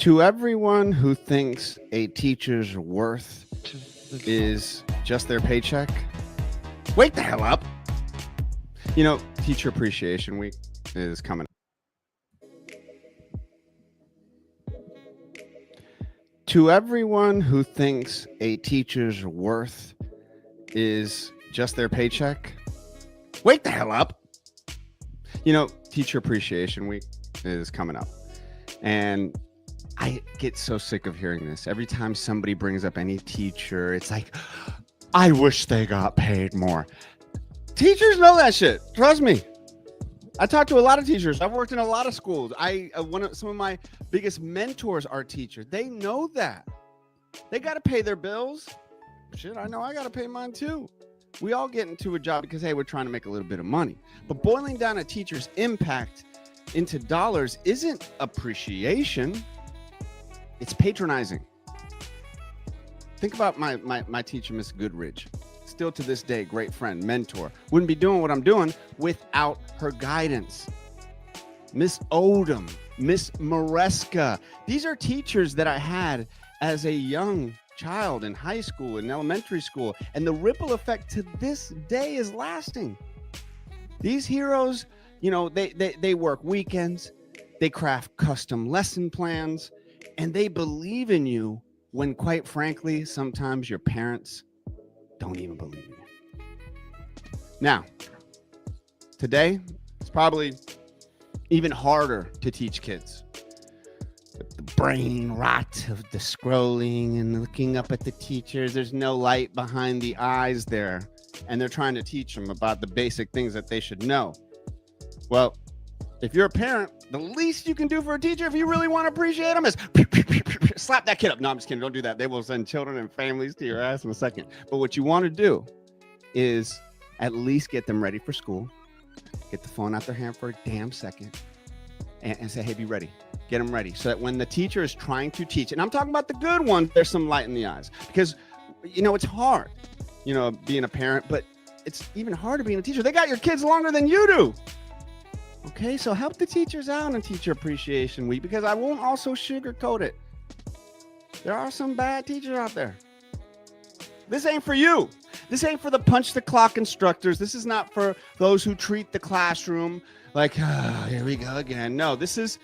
To everyone who thinks a teacher's worth is just their paycheck, wake the hell up. You know, Teacher Appreciation Week is coming up. To everyone who thinks a teacher's worth is just their paycheck, wake the hell up. You know, Teacher Appreciation Week is coming up. And I get so sick of hearing this. Every time somebody brings up any teacher, it's like, I wish they got paid more. Teachers know that shit. Trust me. I talk to a lot of teachers. I've worked in a lot of schools. Some of my biggest mentors are teachers. They know that. They got to pay their bills. Shit, I know I got to pay mine too. We all get into a job because, hey, we're trying to make a little bit of money. But boiling down a teacher's impact into dollars isn't appreciation. It's patronizing. Think about my teacher, Miss Goodridge. Still to this day, great friend, mentor. Wouldn't be doing what I'm doing without her guidance. Miss Odom, Miss Maresca. These are teachers that I had as a young child in high school and elementary school. And the ripple effect to this day is lasting. These heroes, you know, they work weekends. They craft custom lesson plans. And they believe in you when, quite frankly, sometimes your parents don't even believe in you. Now, today, it's probably even harder to teach kids. The brain rot of the scrolling and looking up at the teachers. There's no light behind the eyes there. And they're trying to teach them about the basic things that they should know. Well, if you're a parent, the least you can do for a teacher, if you really want to appreciate them, is slap that kid up. No, I'm just kidding. Don't do that. They will send children and families to your ass in a second. But what you want to do is at least get them ready for school. Get the phone out their hand for a damn second and say, hey, be ready. Get them ready so that when the teacher is trying to teach, and I'm talking about the good ones, there's some light in the eyes. Because, you know, it's hard, you know, being a parent, but it's even harder being a teacher. They got your kids longer than you do. Okay, so help the teachers out in Teacher Appreciation Week, because I won't also sugarcoat it. There are some bad teachers out there. This ain't for you. This ain't for the punch the clock instructors. This is not for those who treat the classroom like, here we go again. No, this is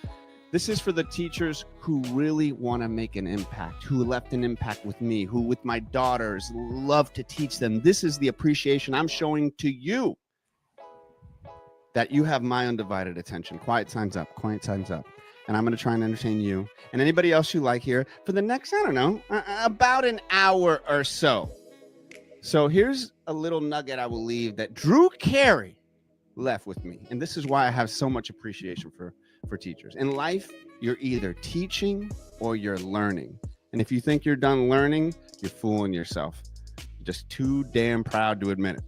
for the teachers who really want to make an impact, who left an impact with me, who with my daughters love to teach them. This is the appreciation I'm showing to you. That you have my undivided attention. Quiet signs up. Quiet signs up. And I'm going to try and entertain you and anybody else you like here for the next, I don't know, about an hour or so. So here's a little nugget I will leave that Drew Carey left with me. And this is why I have so much appreciation for teachers. In life, you're either teaching or you're learning. And if you think you're done learning, you're fooling yourself. You're just too damn proud to admit it.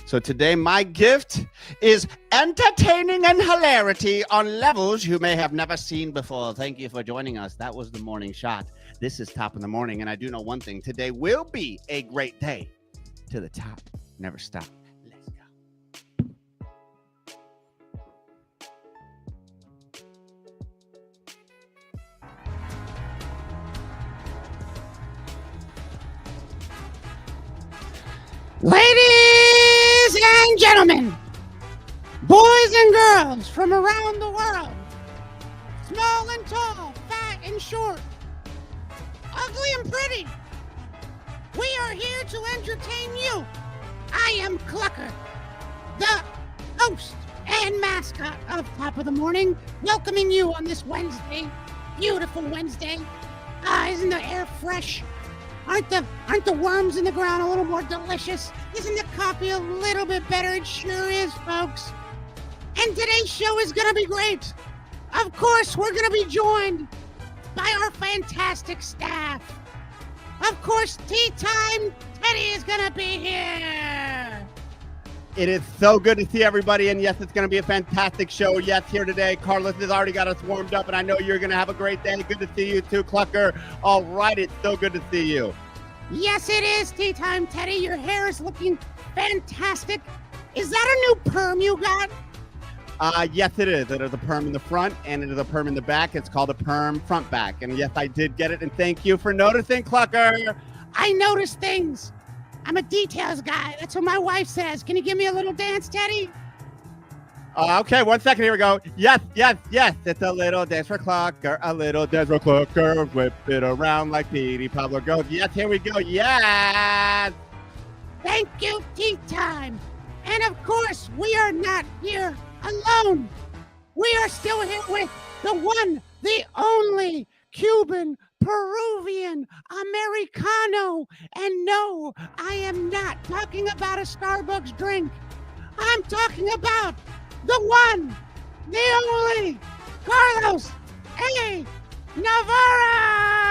So today, my gift is entertaining and hilarity on levels you may have never seen before. Thank you for joining us. That was the morning shot. This is Top of the Morning, and I do know one thing. Today will be a great day. To the top. Never stop. Let's go. Ladies and gentlemen, boys and girls from around the world, small and tall, fat and short, ugly and pretty, we are here to entertain you. I am Clucker, the host and mascot of Top of the Morning, welcoming you on this Wednesday, beautiful Wednesday. Isn't the air fresh? Aren't the worms in the ground a little more delicious? Isn't the coffee a little bit better? It sure is, folks. And today's show is going to be great. Of course, we're going to be joined by our fantastic staff. Of course, Tea Time Teddy is going to be here. It is so good to see everybody, and yes, it's going to be a fantastic show. Yes, here today, Carlos has already got us warmed up, and I know you're going to have a great day. Good to see you too, Clucker. All right, it's so good to see you. Yes, it is, Tea Time Teddy. Your hair is looking fantastic. Is that a new perm you got? Yes, it is. It is a perm in the front and it is a perm in the back. It's called a perm front back. And yes, I did get it. And thank you for noticing, Clucker. I notice things. I'm a details guy. That's what my wife says. Can you give me a little dance, Teddy? Okay, 1 second. Here we go. Yes, yes, yes. It's a little dance for Clucker. A little dance for Clucker. Whip it around like Petey Pablo goes. Yes, here we go. Yes. Thank you, tea time. And of course, we are not here alone. We are still here with the one, the only Cuban, Peruvian, Americano. And no, I am not talking about a Starbucks drink. I'm talking about the one, the only Carlos A. Navarro.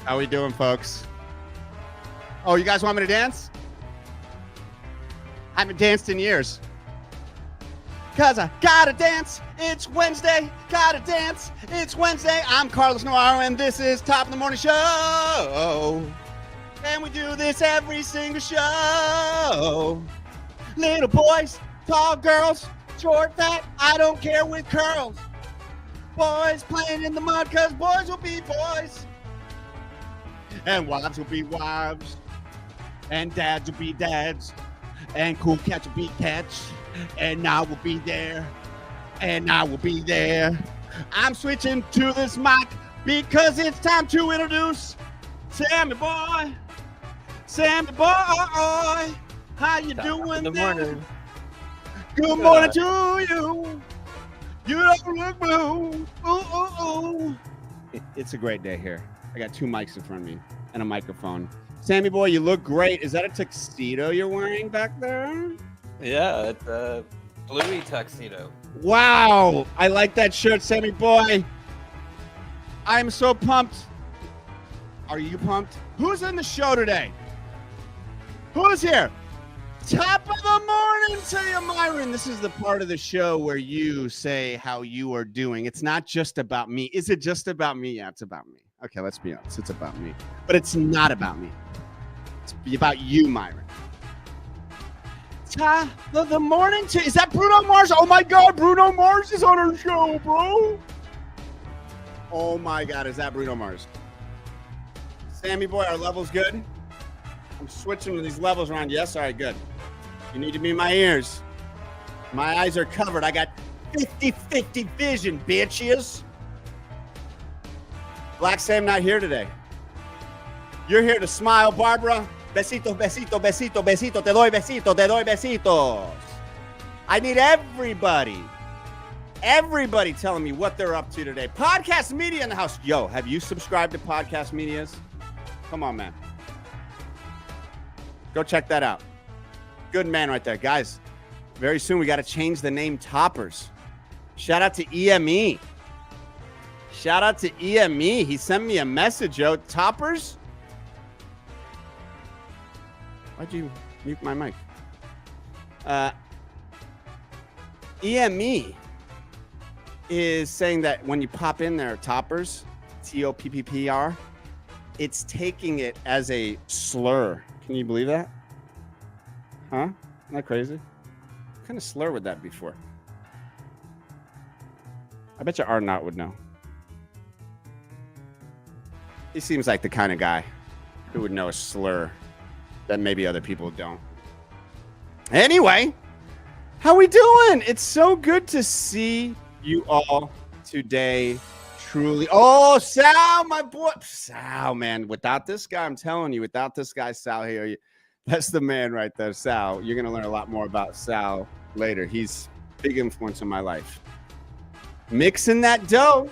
How we doing, folks? Oh, you guys want me to dance? I haven't danced in years. Cause I gotta dance, it's Wednesday, gotta dance, it's Wednesday. I'm Carlos Navarro and this is Top of the Morning Show. And we do this every single show. Little boys, tall girls, short, fat, I don't care with curls. Boys playing in the mud cause boys will be boys. And wives will be wives. And dads will be dads. And cool cats will be cats. And I will be there. And I will be there. I'm switching to this mic because it's time to introduce Sammy boy. Sammy boy. How you doing? Good morning. Good morning to you. You don't look blue. Ooh. It's a great day here. I got two mics in front of me and a microphone. Sammy boy, you look great. Is that a tuxedo you're wearing back there? Yeah, it's a bluey tuxedo. Wow, I like that shirt, Sammy boy. I'm so pumped. Are you pumped? Who's in the show today? Who's here? Top of the morning to you, Myron. This is the part of the show where you say how you are doing. It's not just about me. Is it just about me? Yeah, it's about me. Okay, let's be honest. It's about me. But it's not about me. It's about you, Myron. Top of the morning to... Is that Bruno Mars? Oh, my God. Bruno Mars is on our show, bro. Oh, my God. Is that Bruno Mars? Sammy boy, our level's good? I'm switching these levels around. Yes? All right, good. You need to be in my ears. My eyes are covered. I got 50-50 vision, bitches. Black Sam not here today. You're here to smile, Barbara. Besitos, besito, besito, besito. Te doy besito, te doy besitos. I need everybody telling me what they're up to today. Podcast Media in the house. Yo, have you subscribed to Podcast Medias? Come on, man. Go check that out. Good man right there. Guys, very soon we got to change the name Toppers. Shout out to EME. Shout out to EME. He sent me a message, yo. Toppers? Why'd you mute my mic? EME is saying that when you pop in there, Toppers, Toppr, it's taking it as a slur. Can you believe that? Huh? Isn't that crazy? What kind of slur would that be for? I bet you Arnott would know. He seems like the kind of guy who would know a slur that maybe other people don't. Anyway, how we doing? It's so good to see you all today. Truly. Oh, Sal, my boy. Sal, man. Without this guy, I'm telling you, without this guy, Sal here, that's the man right there, Sal. You're going to learn a lot more about Sal later. He's a big influence in my life. Mixing that dough.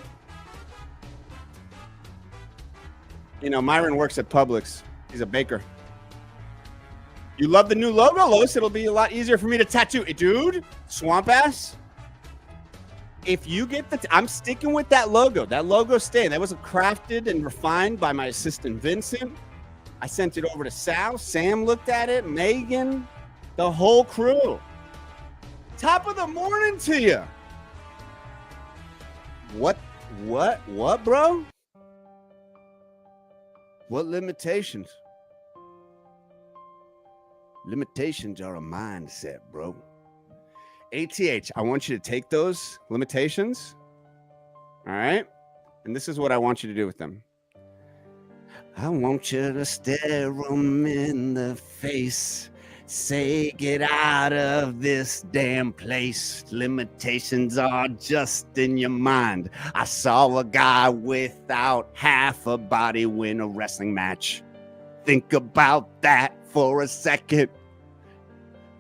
You know, Myron works at Publix. He's a baker. You love the new logo, Los? It'll be a lot easier for me to tattoo. Dude, swamp ass. If you get I'm sticking with that logo. That logo's staying. That was crafted and refined by my assistant, Vincent. I sent it over to Sal. Sam looked at it. Megan. The whole crew. Top of the morning to you. What, bro? What limitations? Limitations are a mindset, bro. ATH, I want you to take those limitations. All right. And this is what I want you to do with them. I want you to stare them in the face. Say, get out of this damn place. Limitations are just in your mind. I saw a guy without half a body win a wrestling match. Think about that for a second.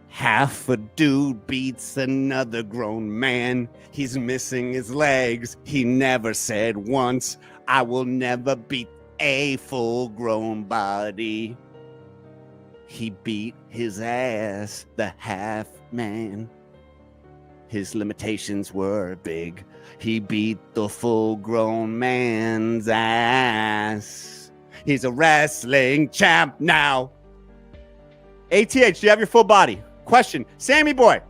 Half a dude beats another grown man. He's missing his legs. He never said once, I will never beat a full-grown body. He beat his ass, the half man. His limitations were big. He beat the full-grown man's ass. He's a wrestling champ now. ATH, do you have your full body? Question, Sammy boy,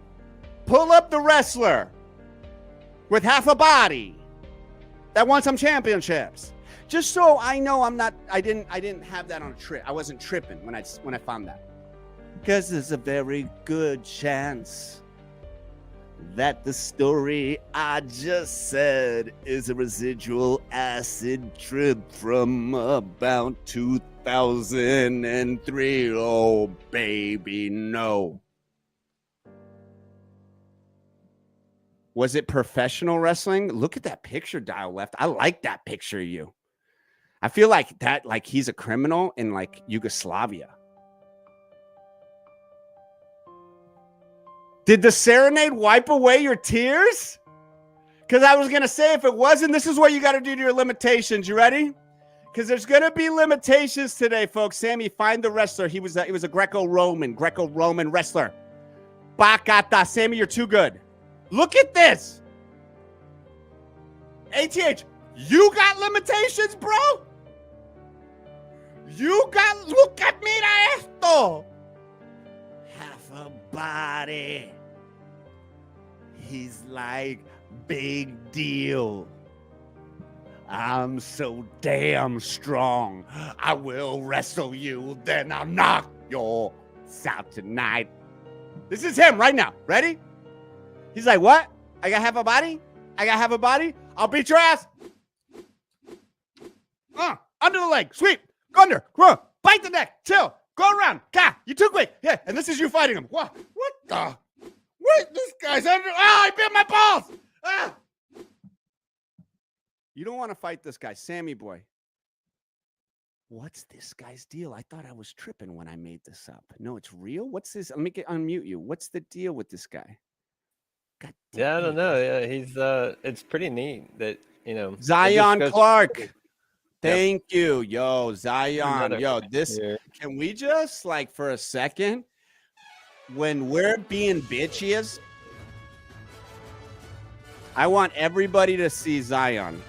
pull up the wrestler with half a body that won some championships. Just so I know I didn't have that on a trip. I wasn't tripping when I found that. Because there's a very good chance that the story I just said is a residual acid trip from about 2003. Oh, baby, no. Was it professional wrestling? Look at that picture, Dial Left. I like that picture of you. I feel like that, like he's a criminal in like Yugoslavia. Did the serenade wipe away your tears? Because I was going to say, if it wasn't, this is what you got to do to your limitations. You ready? Because there's going to be limitations today, folks. Sammy, find the wrestler. He was a Greco-Roman wrestler. Bacata. Sammy, you're too good. Look at this. ATH, you got limitations, bro? Look at me, esto. Half a body. He's like, big deal. I'm so damn strong. I will wrestle you, then I'll knock your out tonight. This is him right now. Ready? He's like, what? I got half a body? I got half a body? I'll beat your ass. Under the leg. Sweep. Go under. Come on. Bite the neck. Chill. Go around. God, you too quick. Yeah, and this is you fighting him. What the? What? This guy's under. I bit my balls. You don't want to fight this guy. Sammy boy. What's this guy's deal? I thought I was tripping when I made this up. No, it's real? What's this? Let me unmute you. What's the deal with this guy? God damn. Yeah, I don't know. Yeah, he's it's pretty neat that, you know. Zion Clark. Thank you. Yo, Zion. Yo, this here. Can we just like for a second, when we're being bitches, I want everybody to see Zion.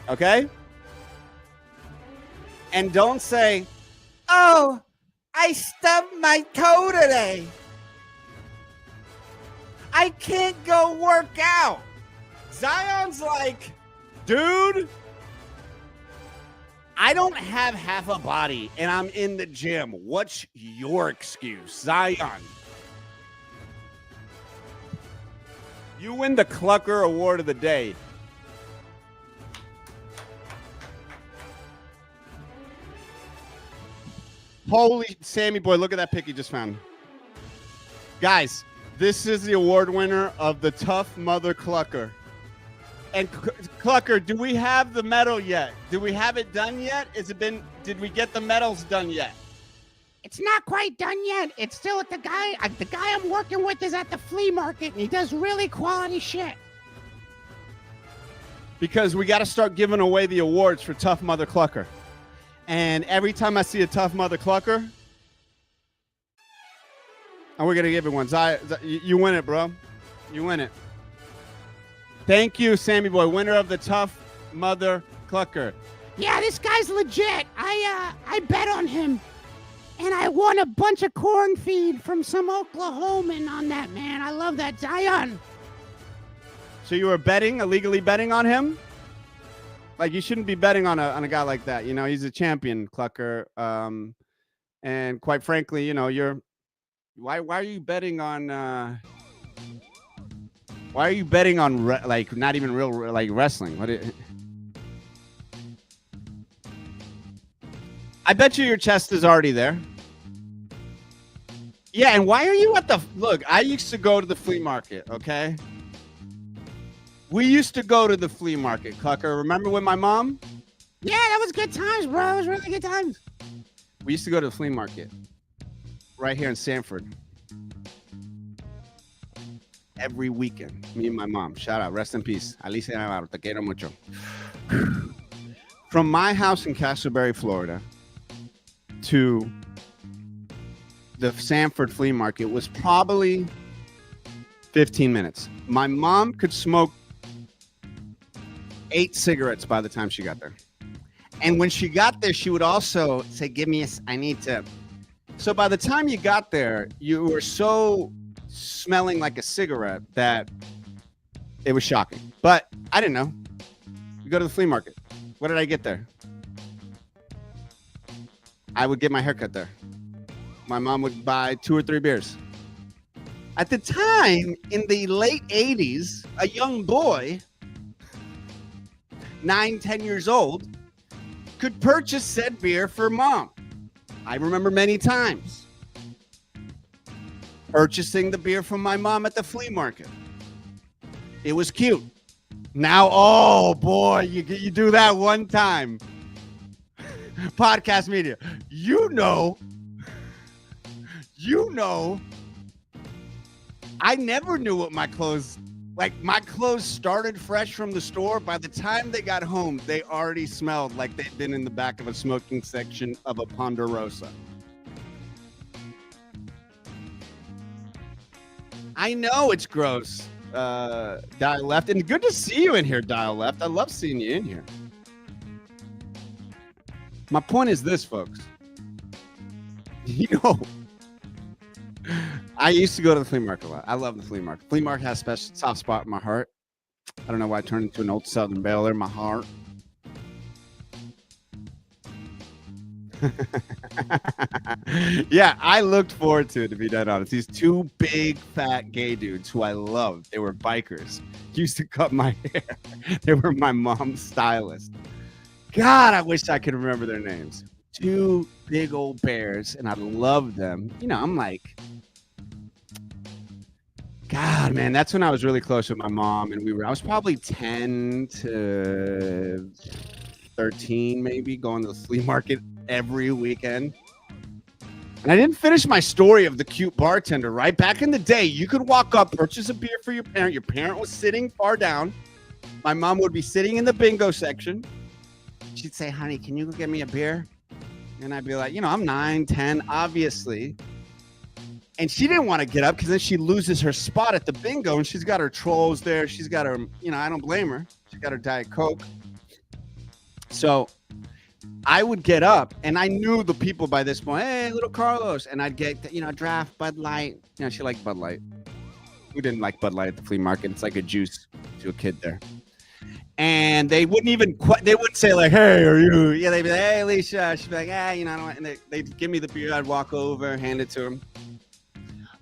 Okay? And don't say, oh, I stubbed my toe today. I can't go work out. Zion's like, dude, I don't have half a body and I'm in the gym. What's your excuse? Zion, you win the Clucker Award of the day. Holy Sammy boy, look at that pic you just found. Guys, this is the award winner of the Tough Mother Clucker. And Clucker, do we have the medal yet? Do we have it done yet? Did we get the medals done yet? It's not quite done yet. It's still at the guy I'm working with is at the flea market, and he does really quality shit. Because we got to start giving away the awards for Tough Mother Clucker. And every time I see a Tough Mother Clucker, and we're going to give it one. You win it, bro. You win it. Thank you, Sammy boy, winner of the Tough Mother Clucker. Yeah, this guy's legit. I bet on him. And I won a bunch of corn feed from some Oklahoman on that, man. I love that. Zion. So you were illegally betting on him? Like you shouldn't be betting on a guy like that. You know, he's a champion, Clucker. And quite frankly, you know, why are you betting on why are you betting on like not even real like wrestling? I bet you your chest is already there. Yeah, and why are you at the look? I used to go to the flea market, okay? We used to go to the flea market, Clucker. Remember with my mom? Yeah, that was good times, bro. It was really good times. We used to go to the flea market right here in Sanford every weekend. Me and my mom. Shout out. Rest in peace. Alicia Navarro. Te quiero mucho. From my house in Castleberry, Florida, to the Sanford flea market was probably 15 minutes. My mom could smoke 8 cigarettes by the time she got there. And when she got there, she would also say, give me I need to. So by the time you got there, you were so smelling like a cigarette that it was shocking. But I didn't know. You go to the flea market. What did I get there? I would get my haircut there. My mom would buy 2 or 3 beers. At the time, in the late 80s, a young boy, 9, 10 years old, could purchase said beer for mom. I remember many times purchasing the beer from my mom at the flea market. It was cute. Now, oh boy, you do that one time. Podcast media. You know, I never knew what my clothes, like my clothes started fresh from the store. By the time they got home, they already smelled like they'd been in the back of a smoking section of a Ponderosa. I know it's gross. Dial Left, and good to see you in here, Dial Left. I love seeing you in here. My point is this, folks. You know, I used to go to the flea market a lot. I love the flea market. Flea market has a special soft spot in my heart. I don't know why I turned into an old Southern Belle in my heart. Yeah, I looked forward to it, to be dead honest. These 2 big fat gay dudes who I loved, they were bikers, used to cut my hair. They were my mom's stylist. God, I wish I could remember their names. 2 big old bears, and I loved them. You know, I'm like, God, man, that's when I was really close with my mom, and I was probably 10 to 13, maybe, going to the flea market every weekend. And I didn't finish my story of the cute bartender, right? Back in the day, you could walk up, purchase a beer for your parent. Your parent was sitting far down. My mom would be sitting in the bingo section. She'd say, honey, can you go get me a beer? And I'd be like, you know, I'm 9, 10, obviously. And she didn't want to get up because then she loses her spot at the bingo. And she's got her trolls there. She's got her, you know, I don't blame her. She's got her Diet Coke. So I would get up, and I knew the people by this point. Hey, little Carlos. And I'd get, you know, draft Bud Light. You know, she liked Bud Light. Who didn't like Bud Light at the flea market? It's like a juice to a kid there. And they wouldn't even, they wouldn't say like, hey, are you? Yeah, they'd be like, hey, Alicia. She'd be like, yeah, you know, I don't want, and they'd give me the beer. I'd walk over, hand it to them.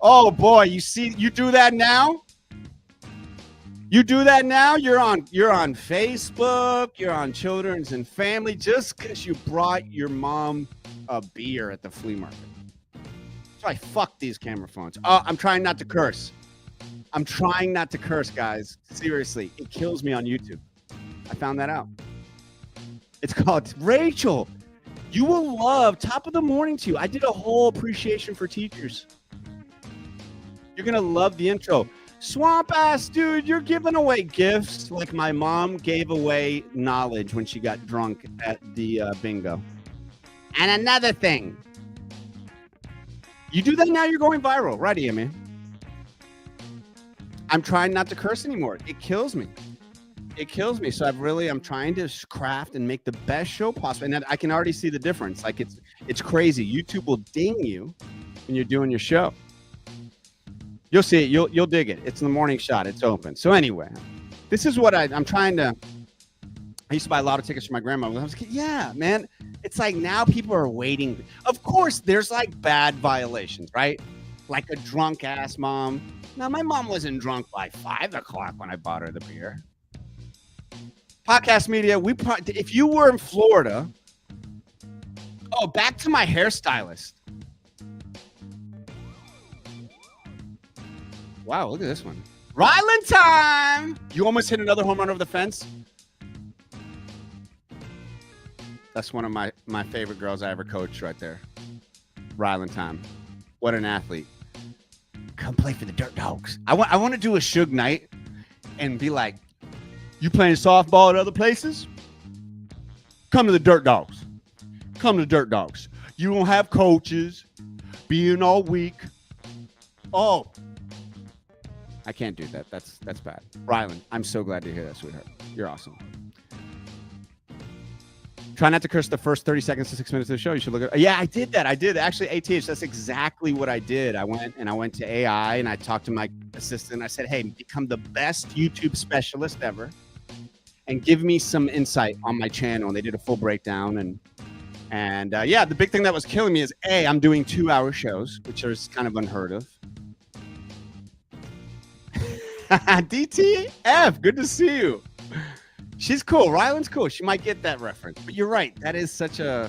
Oh boy, you do that now? You do that now? You're on Facebook, you're on Children's and Family just because you brought your mom a beer at the flea market. So I fuck these camera phones. Oh, I'm trying not to curse. I'm trying not to curse, guys. Seriously, it kills me on YouTube. I found that out. It's called Rachel. You will love Top of the Morning to you. I did a whole appreciation for teachers. You're going to love the intro. Swamp ass dude, you're giving away gifts like my mom gave away knowledge when she got drunk at the bingo. And another thing. You do that now, you're going viral. Right here, man. I'm trying not to curse anymore. It kills me. It kills me. So I'm trying to craft and make the best show possible. And I can already see the difference. Like it's crazy. YouTube will ding you when you're doing your show. You'll see it. You'll dig it. It's in the morning shot. It's open. So anyway, this is what I'm trying to I used to buy a lot of tickets for my grandma when I was a kid. Yeah, man. It's like now people are waiting. Of course, there's like bad violations, right? Like a drunk ass mom. Now, my mom wasn't drunk by 5 o'clock when I bought her the beer. Podcast media, if you were in Florida. Oh, back to my hairstylist. Wow, look at this one. Ryland time! You almost hit another home run over the fence. That's one of my favorite girls I ever coached right there. Ryland time. What an athlete. Come play for the Dirt Dogs. I want to do a Suge night and be like, you playing softball at other places? Come to the Dirt Dogs. Come to the Dirt Dogs. You don't have coaches. Being all weak. Oh. I can't do that. That's bad. Ryland, I'm so glad to hear that, sweetheart. You're awesome. Try not to curse the first 30 seconds to 6 minutes of the show. You should look at. Yeah, I did that. I did actually. ATH. That's exactly what I did. I went to AI and I talked to my assistant. I said, "Hey, become the best YouTube specialist ever, and give me some insight on my channel." And they did a full breakdown. And yeah, the big thing that was killing me is I'm doing 2-hour shows, which is kind of unheard of. DTF, good to see you. She's cool. Ryland's cool. She might get that reference. But you're right. That is such a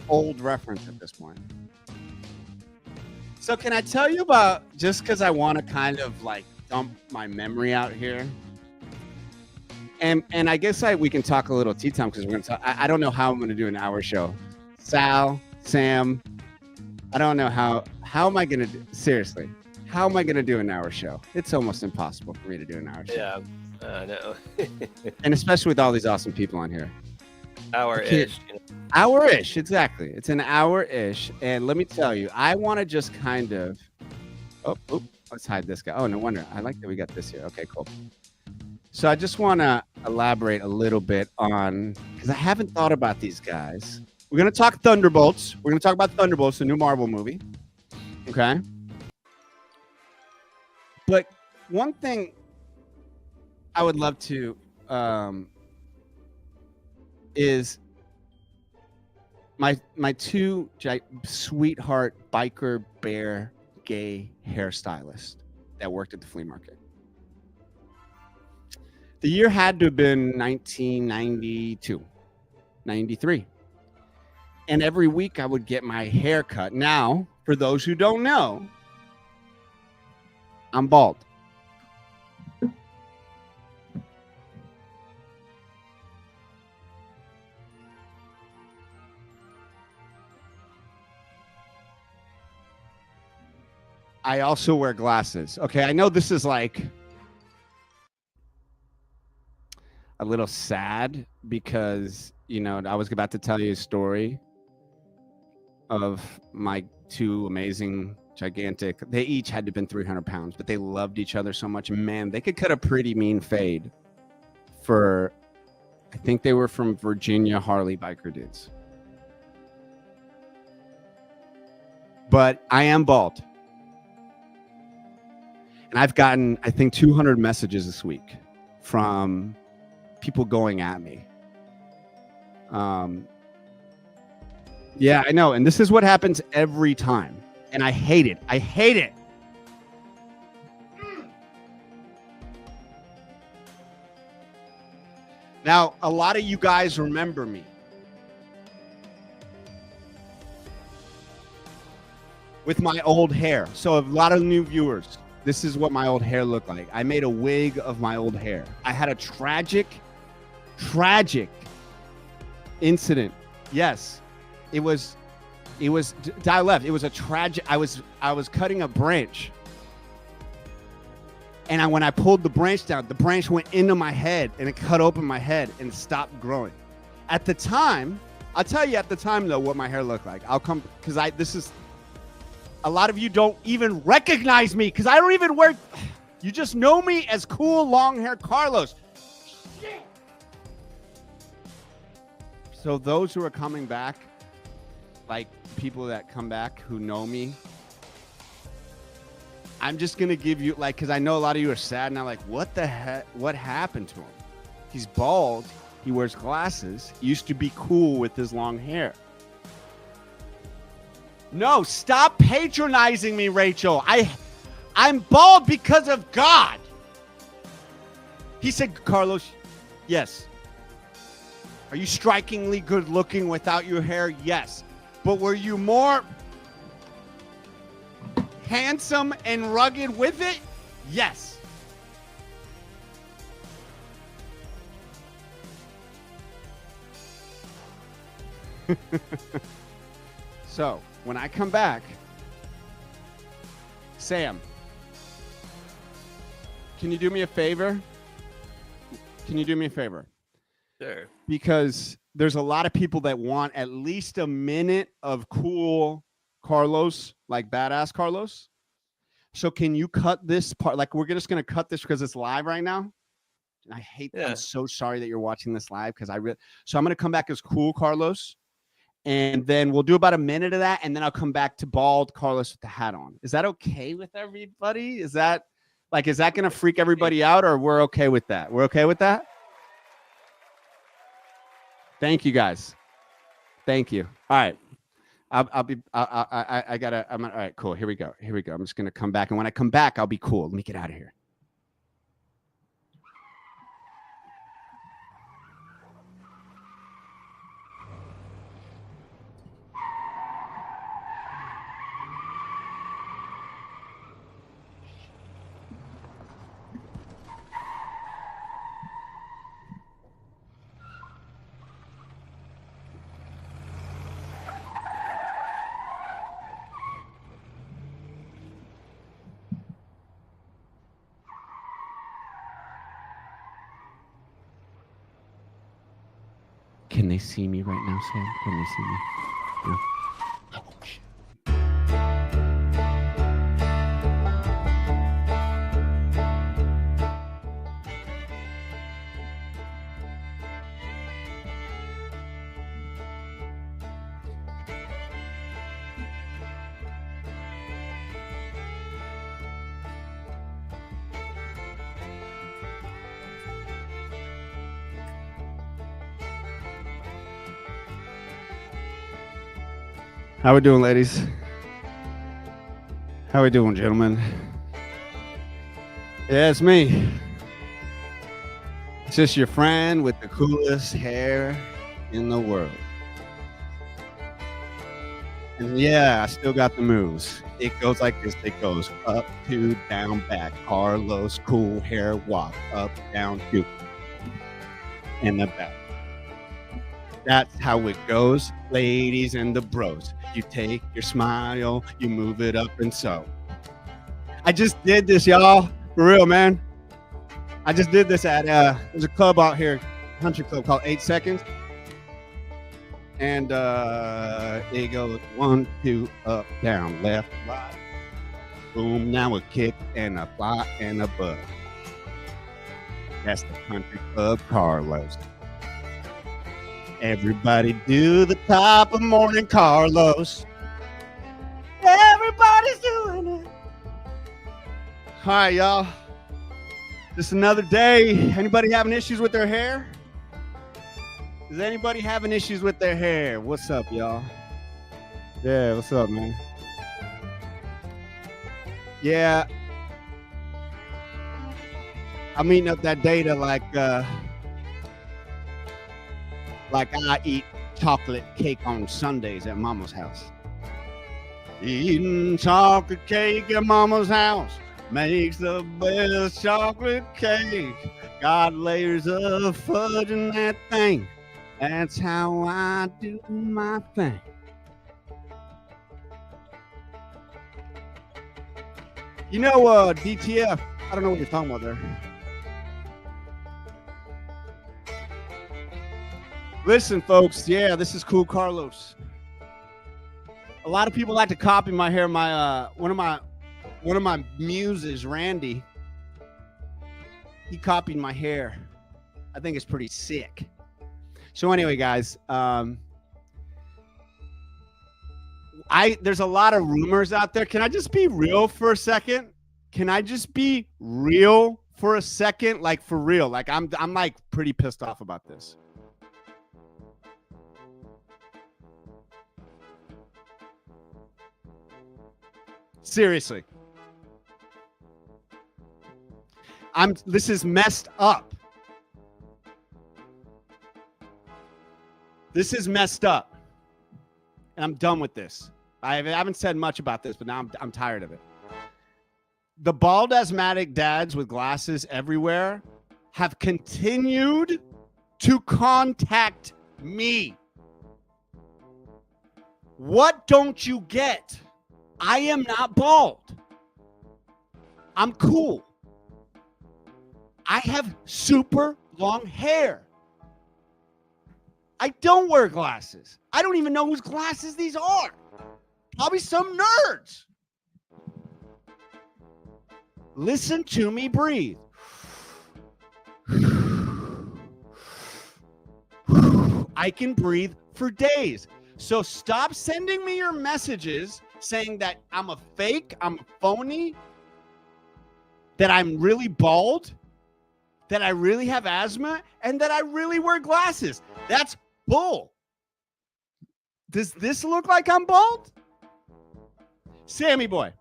old reference at this point. So can I tell you about, just because I want to kind of like dump my memory out here? And I guess we can talk a little tea time because we're going to talk. I don't know how I'm going to do an hour show. Sam, I don't know how am I going to do, seriously, how am I going to do an hour show? It's almost impossible for me to do an hour show. Yeah. I know. And especially with all these awesome people on here. Hour-ish. You know? Hour-ish, exactly. It's an hour-ish. And let me tell you, I want to just kind of... Oh, let's hide this guy. Oh, no wonder. I like that we got this here. Okay, cool. So I just want to elaborate a little bit on... Because I haven't thought about these guys. We're going to talk Thunderbolts. We're going to talk about Thunderbolts, the new Marvel movie. Okay? But one thing... I would love to is my two sweetheart biker bear gay hairstylist that worked at the flea market. The year had to have been 1992, 93. And every week I would get my hair cut. Now, for those who don't know, I'm bald. I also wear glasses. Okay, I know this is like a little sad because, you know, I was about to tell you a story of my two amazing, gigantic, they each had to have been 300 pounds, but they loved each other so much. Man, they could cut a pretty mean fade for, I think they were from Virginia Harley biker dudes. But I am bald. And I've gotten, I think, 200 messages this week from people going at me. Yeah, I know. And this is what happens every time. And I hate it. I hate it. Now, a lot of you guys remember me. With my old hair. So a lot of new viewers. This is what my old hair looked like. I made a wig of my old hair. I had a tragic incident. Yes, it was die left. It was a tragic. I was cutting a branch, and when I pulled the branch down, the branch went into my head and it cut open my head and stopped growing. At the time, I'll tell you at the time though what my hair looked like. I'll come because this is. A lot of you don't even recognize me because I don't even wear. You just know me as cool long hair Carlos. Shit. So those who are coming back, like people that come back who know me, I'm just gonna give you because I know a lot of you are sad now. Like, what the heck? What happened to him? He's bald. He wears glasses. He used to be cool with his long hair. No, stop patronizing me, Rachel. I'm bald because of God. He said, Carlos, yes. Are you strikingly good looking without your hair? Yes. But were you more handsome and rugged with it? Yes. So, when I come back, Sam, can you do me a favor? Can you do me a favor? Sure. Because there's a lot of people that want at least a minute of cool Carlos, like badass Carlos. So can you cut this part? Like, we're just going to cut this because it's live right now. And I hate that. Yeah. I'm so sorry that you're watching this live because so I'm going to come back as cool Carlos. And then we'll do about a minute of that. And then I'll come back to bald Carlos with the hat on. Is that okay with everybody? Is that going to freak everybody out, or we're okay with that? We're okay with that? Thank you, guys. Thank you. All right. All right, cool. Here we go. I'm just going to come back. And when I come back, I'll be cool. Let me get out of here. Can they see me right now, Sam? Can they see me? No. Oh, shit. How we doing, ladies? How we doing, gentlemen? Yeah, it's me. It's just your friend with the coolest hair in the world. And yeah, I still got the moves. It goes like this. It goes up, two, down, back. Carlos, cool hair, walk, up, down, two. In the back. That's how it goes, ladies and the bros. You take your smile, you move it up and so. I just did this, y'all. For real, man. I just did this at, there's a club out here, country club called 8 Seconds. And it goes 1, 2, up, down, left, right. Boom, now a kick and a fly and a bug. That's the country club Carlos. Everybody do the top of morning Carlos. Everybody's doing it. All right, y'all. Just another day. Anybody having issues with their hair? Is anybody having issues with their hair? What's up, y'all? Yeah, what's up, man? Yeah. I'm eating up that data like I eat chocolate cake on Sundays at Mama's house. Eating chocolate cake at Mama's house makes the best chocolate cake. Got layers of fudge in that thing. That's how I do my thing. You know, DTF, I don't know what you're talking about there. Listen, folks. Yeah, this is Cool Carlos. A lot of people like to copy my hair. My one of my muses, Randy, he copied my hair. I think it's pretty sick. So anyway, guys, there's a lot of rumors out there. Can I just be real for a second? Like, for real? Like, I'm like pretty pissed off about this. Seriously. This is messed up. This is messed up. And I'm done with this. I haven't said much about this, but now I'm tired of it. The bald asthmatic dads with glasses everywhere have continued to contact me. What don't you get? I am not bald. I'm cool. I have super long hair. I don't wear glasses. I don't even know whose glasses these are. Probably some nerds. Listen to me breathe. I can breathe for days. So stop sending me your messages saying that I'm a fake, I'm a phony, that I'm really bald, that I really have asthma, and that I really wear glasses. That's bull. Does this look like I'm bald? Sammy boy,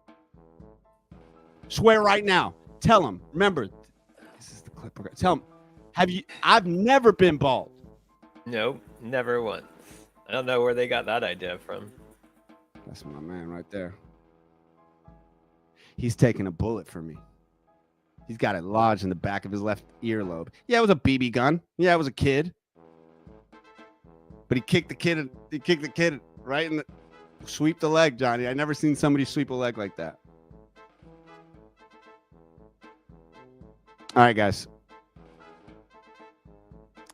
swear right now. Tell him. Remember, this is the clip. Tell him. I've never been bald. Nope, never once. I don't know where they got that idea from. That's my man right there. He's taking a bullet for me. He's got it lodged in the back of his left earlobe. Yeah, it was a BB gun. Yeah, it was a kid. But he kicked the kid. He kicked the kid right in the. Sweep the leg, Johnny. I never seen somebody sweep a leg like that. All right, guys.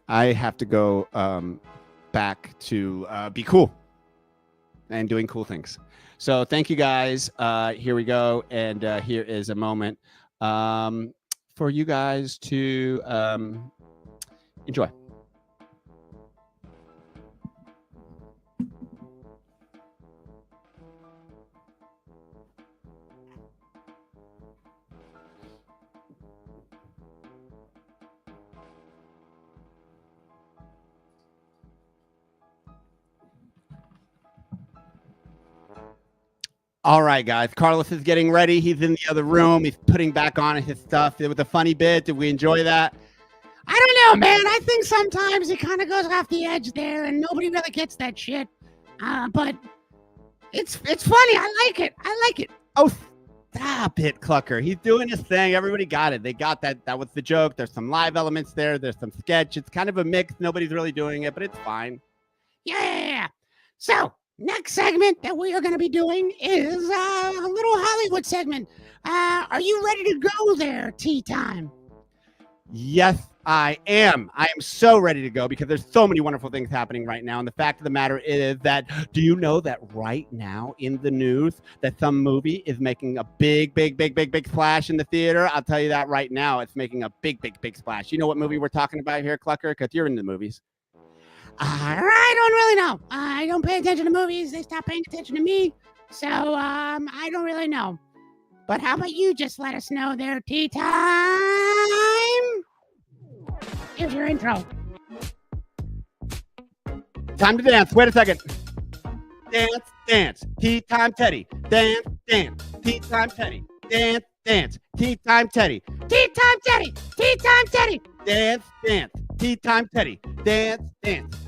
I have to go back to be cool and doing cool things. So thank you, guys. Here we go. And here is a moment for you guys to enjoy. All right, guys. Carlos is getting ready. He's in the other room. He's putting back on his stuff. With a funny bit. Did we enjoy that? I don't know, man. I think sometimes it kind of goes off the edge there, and nobody really gets that shit. But it's funny. I like it. I like it. Oh, stop it, Clucker. He's doing his thing. Everybody got it. They got that. That was the joke. There's some live elements there. There's some sketch. It's kind of a mix. Nobody's really doing it, but it's fine. Yeah. So next segment that we are going to be doing is a little Hollywood segment. Are you ready to go there, Tea Time? Yes, I am. I am so ready to go because there's so many wonderful things happening right now. And the fact of the matter is that, do you know that right now in the news that some movie is making a big splash in the theater? I'll tell you that right now. It's making a big splash. You know what movie we're talking about here, Clucker? Because you're in the movies. I don't really know. I don't pay attention to movies. They stop paying attention to me. So, I don't really know. But how about you just let us know there, Tea Time? Here's your intro. Time to dance. Wait a second. Dance. Tea Time Teddy. Dance. Tea Time Teddy. Dance. Tea Time Teddy. Tea Time Teddy. Tea Time Teddy. Dance. Tea Time Teddy. Dance.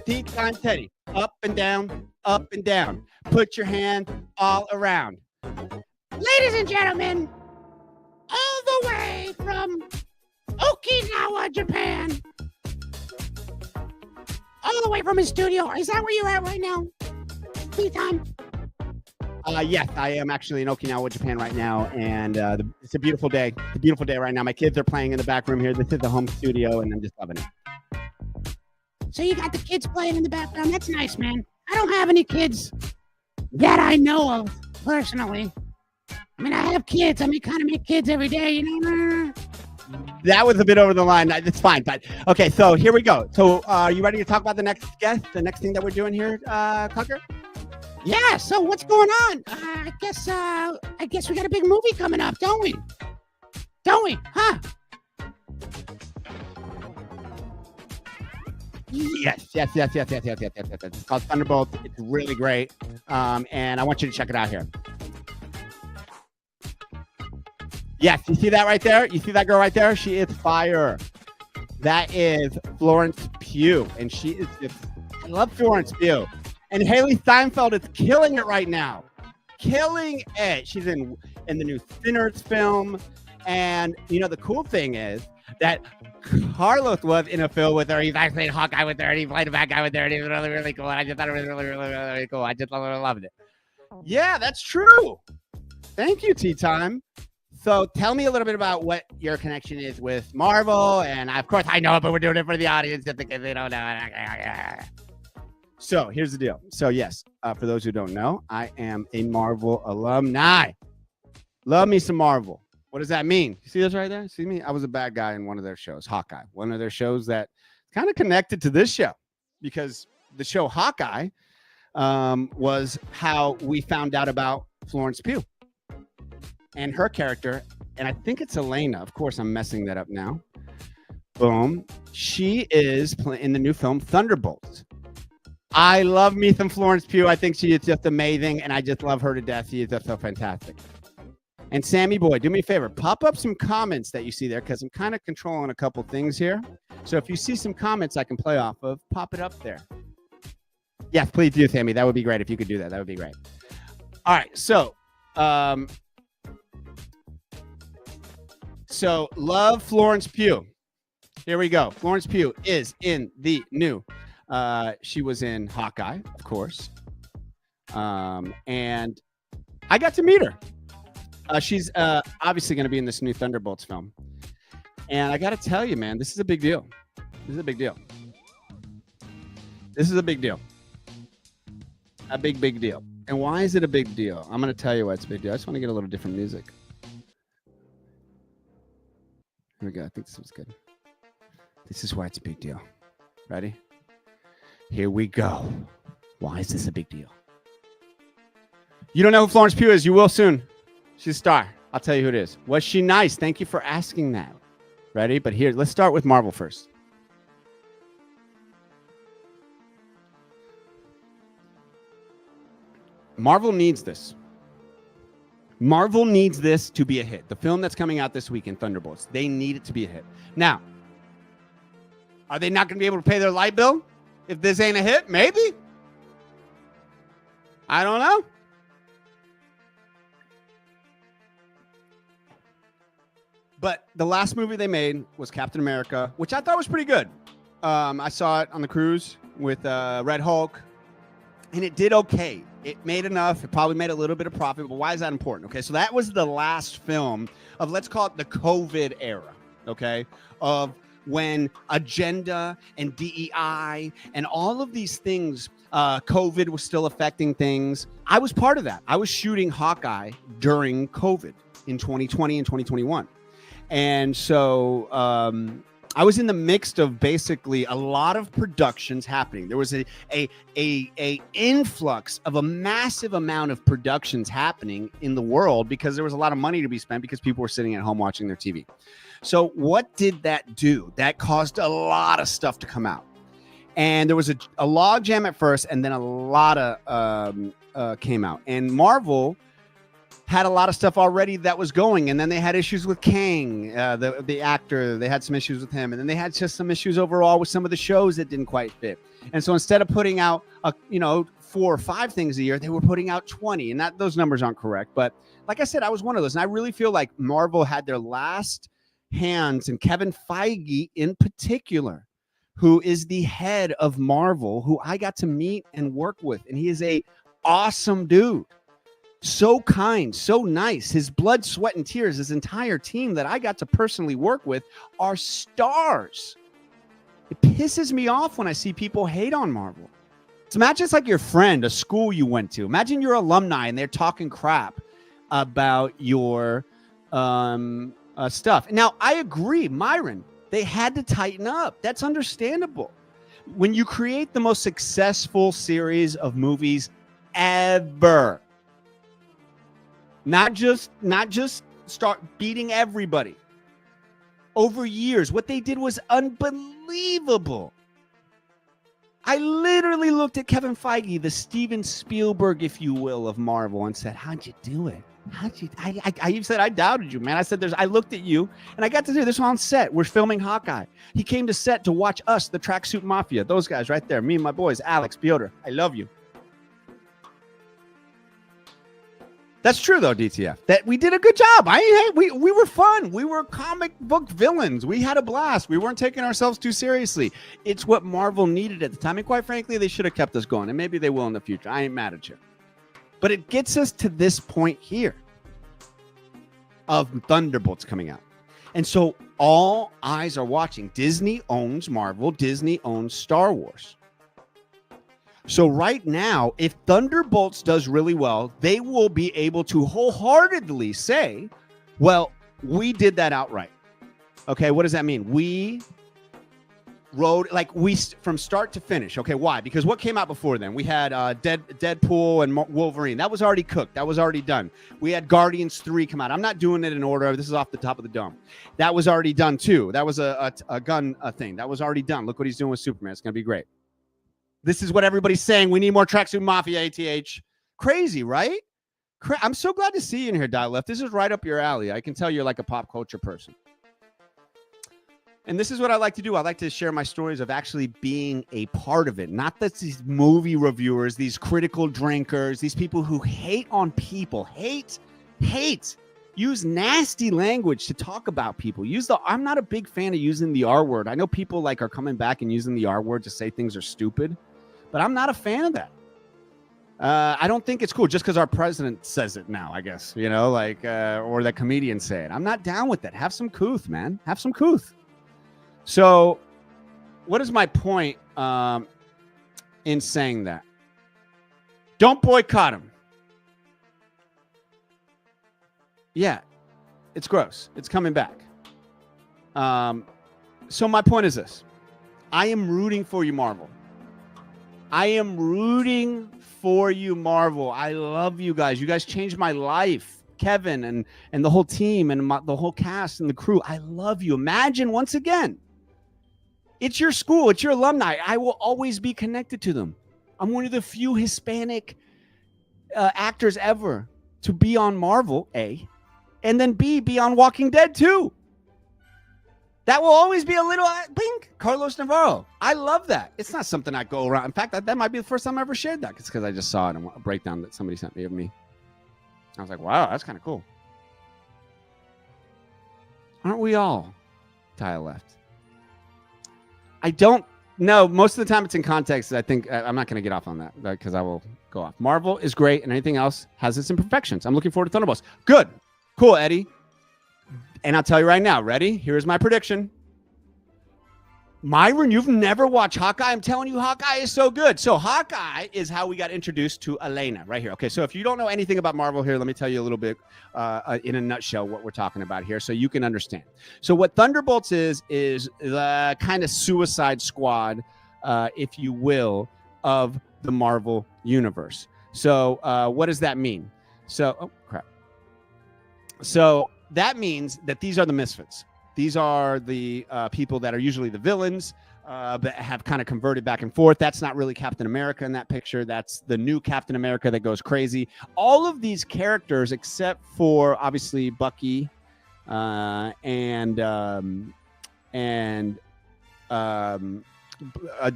Tea Time Teddy. Up and down. Put your hand all around. Ladies and gentlemen, all the way from Okinawa, Japan, all the way from his studio. Is that where you're at right now? Tea Time? Yes, I am actually in Okinawa, Japan right now, and it's a beautiful day. It's a beautiful day right now. My kids are playing in the back room here. This is the home studio, and I'm just loving it. So you got the kids playing in the background. That's nice, man. I don't have any kids that I know of personally. I mean, I have kids. I mean, kind of make kids every day, you know? That was a bit over the line. It's fine. But okay, so here we go. So are you ready to talk about the next guest, the next thing that we're doing here, Tucker? Yeah, so what's going on? I guess we got a big movie coming up, don't we? Huh? Yes. It's called Thunderbolts. It's really great. And I want you to check it out here. Yes, you see that right there? You see that girl right there? She is fire. That is Florence Pugh, and she is just. I love Florence Pugh, and Haley Steinfeld is killing it right now, killing it. She's in the new Sinners film, and you know the cool thing is that Carlos was in a film with her. He's actually in Hawkeye with her, and he played a bad guy with her, and he was really, really cool. And I just thought it was really, really, really, really cool. I just loved it. Yeah, that's true. Thank you, Tea Time. So tell me a little bit about what your connection is with Marvel. And of course, I know it, but we're doing it for the audience just in case they don't know. So here's the deal. So yes, for those who don't know, I am a Marvel alumni. Love me some Marvel. What does that mean? You see this right there? See me? I was a bad guy in one of their shows, Hawkeye. One of their shows that kind of connected to this show because the show Hawkeye was how we found out about Florence Pugh and her character. And I think it's Elena. Of course, I'm messing that up now. Boom. She is in the new film Thunderbolts. I love me some Florence Pugh. I think she is just amazing, and I just love her to death. She is just so fantastic. And Sammy Boy, do me a favor. Pop up some comments that you see there because I'm kind of controlling a couple things here. So if you see some comments I can play off of, pop it up there. Yes, please do, Sammy. That would be great if you could do that. That would be great. All right, so love Florence Pugh. Here we go. Florence Pugh is in the new. She was in Hawkeye, of course. And I got to meet her. She's obviously going to be in this new Thunderbolts film. And I got to tell you, man, this is a big deal. This is a big deal. This is a big deal. A big, big deal. And why is it a big deal? I'm going to tell you why it's a big deal. I just want to get a little different music. Here we go. I think this was good. This is why it's a big deal. Ready? Here we go. Why is this a big deal? You don't know who Florence Pugh is. You will soon. She's a star. I'll tell you who it is. Was she nice? Thank you for asking that. Ready? But here, let's start with Marvel first. Marvel needs this. Marvel needs this to be a hit. The film that's coming out this week in Thunderbolts, they need it to be a hit. Now, are they not going to be able to pay their light bill if this ain't a hit? Maybe. I don't know. But the last movie they made was Captain America, which I thought was pretty good. I saw it on the cruise with Red Hulk, and it did okay. It made enough. It probably made a little bit of profit, but why is that important? Okay, so that was the last film of, let's call it the COVID era, okay, of when agenda and DEI and all of these things, COVID was still affecting things. I was part of that. I was shooting Hawkeye during COVID in 2020 and 2021. And so I was in the mix of basically a lot of productions happening. There was a influx of a massive amount of productions happening in the world because there was a lot of money to be spent because people were sitting at home watching their TV. So what did that do? That caused a lot of stuff to come out. And there was a log jam at first, and then a lot of came out. And Marvel had a lot of stuff already that was going, and then they had issues with Kang, the actor. They had some issues with him, and then they had just some issues overall with some of the shows that didn't quite fit. And so instead of putting out 4 or 5 things a year, they were putting out 20, and those numbers aren't correct. But like I said, I was one of those, and I really feel like Marvel had their last hands, and Kevin Feige in particular, who is the head of Marvel, who I got to meet and work with, and he is a awesome dude. So kind, so nice. His blood, sweat, and tears, his entire team that I got to personally work with are stars. It pisses me off when I see people hate on Marvel. So imagine it's like your friend, a school you went to. Imagine you're alumni and they're talking crap about your stuff. Now, I agree, Myron, they had to tighten up. That's understandable. When you create the most successful series of movies ever, Not just start beating everybody. Over years, what they did was unbelievable. I literally looked at Kevin Feige, the Steven Spielberg, if you will, of Marvel, and said, how'd you do it? You said I doubted you, man. I said I looked at you and I got to do this on set. We're filming Hawkeye. He came to set to watch us, the Tracksuit Mafia. Those guys right there. Me and my boys, Alex, Piotr. I love you. That's true though, DTF. That we did a good job. We were fun. We were comic book villains. We had a blast. We weren't taking ourselves too seriously. It's what Marvel needed at the time. And quite frankly, they should have kept us going. And maybe they will in the future. I ain't mad at you. But it gets us to this point here of Thunderbolts coming out. And so all eyes are watching. Disney owns Marvel. Disney owns Star Wars. So right now, if Thunderbolts does really well, they will be able to wholeheartedly say, well, we did that outright. Okay, what does that mean? We wrote, from start to finish. Okay, why? Because what came out before then? We had Deadpool and Wolverine. That was already cooked. That was already done. We had Guardians 3 come out. I'm not doing it in order. This is off the top of the dome. That was already done too. That was a gun thing. That was already done. Look what he's doing with Superman. It's going to be great. This is what everybody's saying. We need more Tracksuit Mafia, ATH. Crazy, right? I'm so glad to see you in here, Dial Left. This is right up your alley. I can tell you're like a pop culture person. And this is what I like to do. I like to share my stories of actually being a part of it. Not that these movie reviewers, these critical drinkers, these people who hate on people, hate, use nasty language to talk about people. I'm not a big fan of using the R word. I know people are coming back and using the R word to say things are stupid, but I'm not a fan of that. I don't think it's cool just because our president says it now, I guess, or that comedians say it. I'm not down with that. Have some couth, man. Have some couth. So what is my point in saying that? Don't boycott him. Yeah, it's gross. It's coming back. So my point is this. I am rooting for you, Marvel. I am rooting for you, Marvel. I love you guys. You guys changed my life. Kevin and the whole team and the whole cast and the crew. I love you. Imagine once again. It's your school. It's your alumni. I will always be connected to them. I'm one of the few Hispanic actors ever to be on Marvel, A, and then B, be on Walking Dead, too. That will always be a little, blink, Carlos Navarro. I love that. It's not something I go around. In fact, that might be the first time I ever shared that. It's because I just saw it in a breakdown that somebody sent me of me. I was like, wow, that's kind of cool. Aren't we all? Tile Left. I don't know. Most of the time it's in context. I think I'm not going to get off on that because I will go off. Marvel is great and anything else has its imperfections. I'm looking forward to Thunderbolts. Good. Cool, Eddie. And I'll tell you right now, ready? Here's my prediction. Myron, you've never watched Hawkeye. I'm telling you, Hawkeye is so good. So Hawkeye is how we got introduced to Elena right here. Okay, so if you don't know anything about Marvel here, let me tell you a little bit in a nutshell what we're talking about here so you can understand. So what Thunderbolts is the kind of Suicide Squad, if you will, of the Marvel universe. So what does that mean? So that means that these are the misfits. These are the people that are usually the villains, but have kind of converted back and forth. That's not really Captain America in that picture. That's the new Captain America that goes crazy. All of these characters, except for obviously Bucky and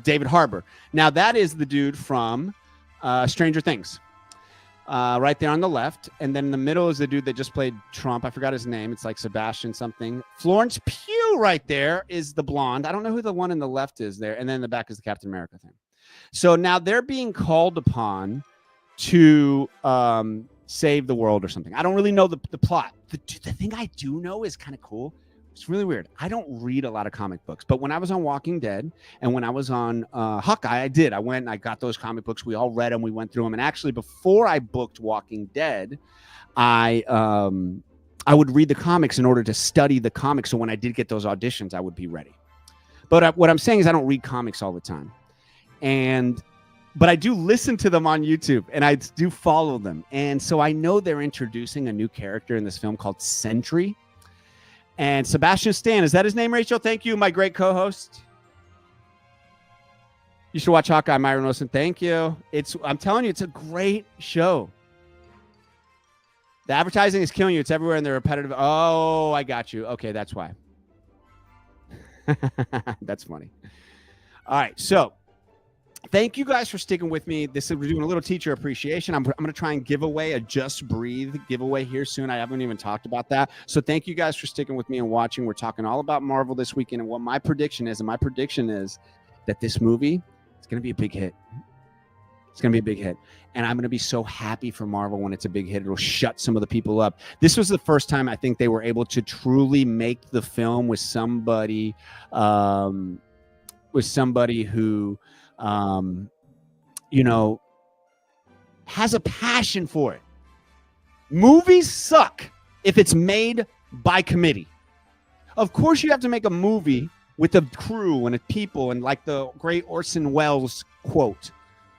David Harbour. Now that is the dude from Stranger Things. Right there on the left. And then in the middle is the dude that just played Trump. I forgot his name. It's like Sebastian something. Florence Pugh right there is the blonde. I don't know who the one in the left is there. And then in the back is the Captain America thing. So now they're being called upon to save the world or something. I don't really know the plot. The thing I do know is kind of cool. It's really weird. I don't read a lot of comic books, but when I was on Walking Dead and when I was on Hawkeye, I did. I went and I got those comic books. We all read them. We went through them. And actually, before I booked Walking Dead, I would read the comics in order to study the comics. So when I did get those auditions, I would be ready. But what I'm saying is I don't read comics all the time. But I do listen to them on YouTube and I do follow them. And so I know they're introducing a new character in this film called Sentry. And Sebastian Stan, is that his name, Rachel? Thank you, my great co-host. You should watch Hawkeye, Myron Wilson. Thank you. I'm telling you, it's a great show. The advertising is killing you. It's everywhere and they're repetitive. Oh, I got you. Okay, that's why. That's funny. All right, so thank you guys for sticking with me. We're doing a little teacher appreciation. I'm going to try and give away a Just Breathe giveaway here soon. I haven't even talked about that. So thank you guys for sticking with me and watching. We're talking all about Marvel this weekend and what my prediction is. And my prediction is that this movie is going to be a big hit. It's going to be a big hit. And I'm going to be so happy for Marvel when it's a big hit. It'll shut some of the people up. This was the first time I think they were able to truly make the film with somebody who, you know, has a passion for it. Movies suck if it's made by committee. Of course, you have to make a movie with a crew and a people, and like the great Orson Welles quote,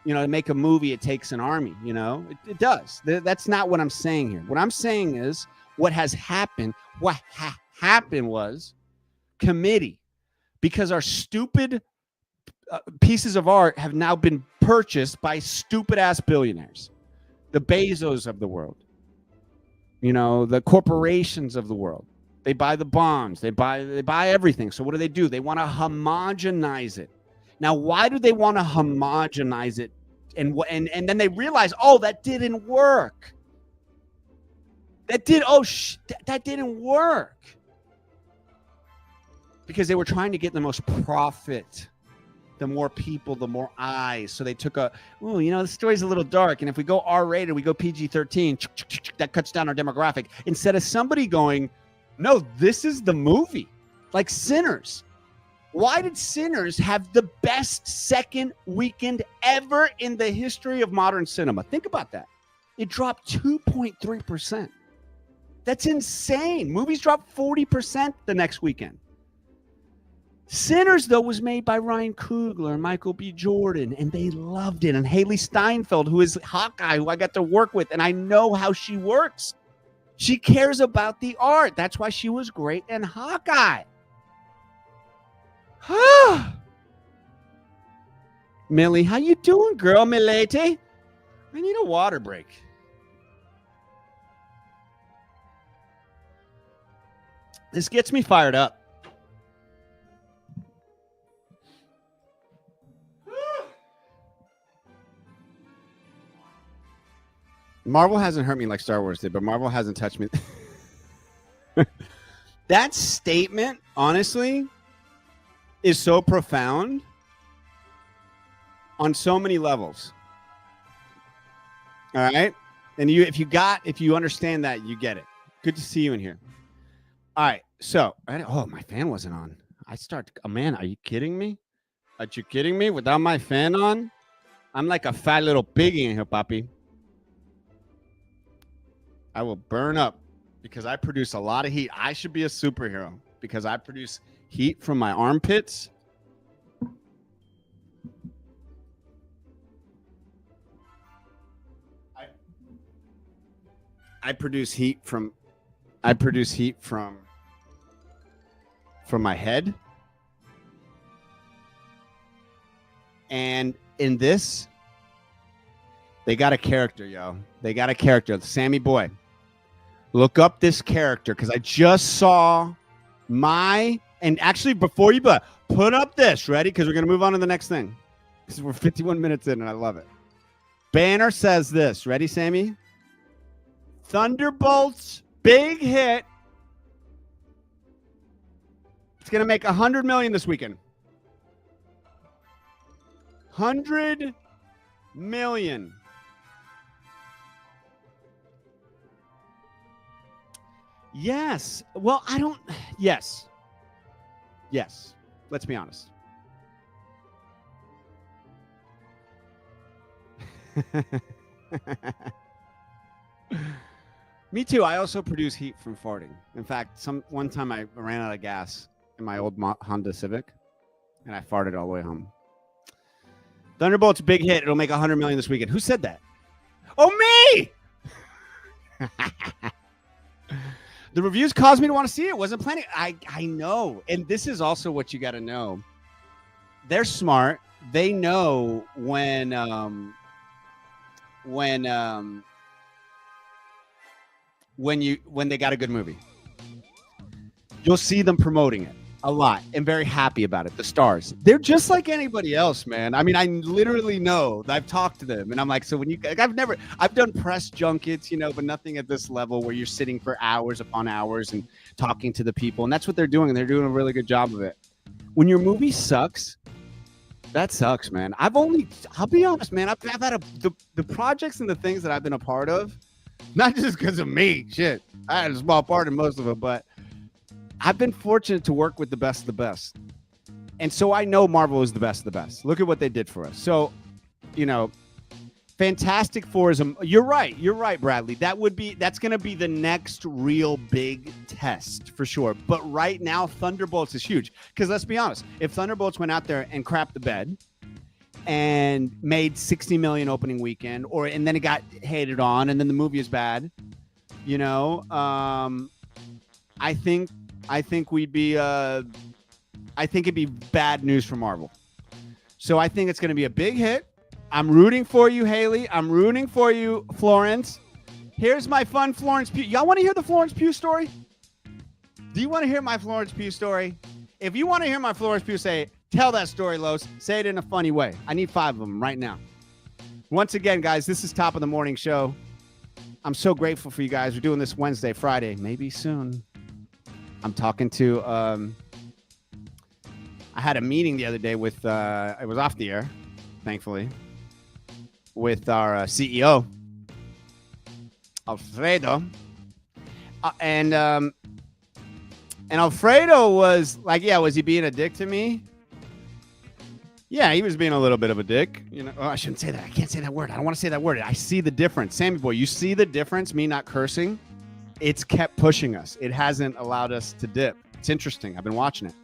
you know, to make a movie, it takes an army, you know, it does. That's not what I'm saying here. What I'm saying is what has happened. What happened was committee, because our stupid pieces of art have now been purchased by stupid ass billionaires, the Bezos of the world, you know, the corporations of the world. They buy the bonds, they buy everything. So what do? They want to homogenize it. Now, why do they want to homogenize it? And then they realize, oh, that didn't work. That didn't work. Because they were trying to get the most profit. The more people, the more eyes. So they took the story's a little dark. And if we go R-rated, we go PG-13, that cuts down our demographic. Instead of somebody going, no, this is the movie. Like Sinners. Why did Sinners have the best second weekend ever in the history of modern cinema? Think about that. It dropped 2.3%. That's insane. Movies dropped 40% the next weekend. Sinners, though, was made by Ryan Coogler and Michael B. Jordan, and they loved it. And Haley Steinfeld, who is Hawkeye, who I got to work with, and I know how she works. She cares about the art. That's why she was great in Hawkeye. Millie, how you doing, girl, milady? I need a water break. This gets me fired up. Marvel hasn't hurt me like Star Wars did, but Marvel hasn't touched me. That statement, honestly, is so profound on so many levels. All right? And if you understand that, you get it. Good to see you in here. All right. So, my fan wasn't on. Man, are you kidding me? Are you kidding me? Without my fan on? I'm like a fat little piggy in here, papi. I will burn up because I produce a lot of heat. I should be a superhero because I produce heat from my armpits. I produce heat from my head. And in this, they got a character, yo. They got a character. Sammy Boy. Look up this character because I just saw and actually before you put up this, ready? Because we're going to move on to the next thing. Because we're 51 minutes in and I love it. Banner says this. Ready, Sammy? Thunderbolts, big hit. It's going to make $100 million this weekend. $100 million. Yes. Well, yes. Yes. Let's be honest. Me too. I also produce heat from farting. In fact, one time I ran out of gas in my old Honda Civic, and I farted all the way home. Thunderbolts, big hit. It'll make $100 million this weekend. Who said that? Oh, me! The reviews caused me to want to see it. Wasn't planning. I know. And this is also what you got to know. They're smart. They know when they got a good movie. You'll see them promoting it a lot and very happy about it. The stars, they're just like anybody else, man. I mean, I literally know. I've talked to them, and I'm like, so when I've done press junkets, but nothing at this level where you're sitting for hours upon hours and talking to the people, and that's what they're doing, and they're doing a really good job of it. When your movie sucks, that sucks, man. I'll be honest, man. I've had the projects and the things that I've been a part of, not just because of me. Shit, I had a small part in most of it, but I've been fortunate to work with the best of the best. And so I know Marvel is the best of the best. Look at what they did for us. So, Fantastic Four is you're right, Bradley. That's going to be the next real big test for sure. But right now, Thunderbolts is huge. Because let's be honest, if Thunderbolts went out there and crapped the bed and made 60 million opening weekend, and then it got hated on, and then the movie is bad, I think it'd be bad news for Marvel. So I think it's going to be a big hit. I'm rooting for you, Haley. I'm rooting for you, Florence. Here's my fun Florence Pugh. Y'all want to hear the Florence Pugh story? Do you want to hear my Florence Pugh story? If you want to hear my Florence Pugh tell that story, Los. Say it in a funny way. I need 5 of them right now. Once again, guys, this is Top of the Morning Show. I'm so grateful for you guys. We're doing this Wednesday, Friday, maybe soon. I'm talking to, I had a meeting the other day with, it was off the air, thankfully, with our CEO, Alfredo. And Alfredo was like, was he being a dick to me? Yeah, he was being a little bit of a dick. I shouldn't say that. I can't say that word. I don't want to say that word. I see the difference. Sammy boy, you see the difference, me not cursing? It's kept pushing us. It hasn't allowed us to dip. It's interesting. I've been watching it.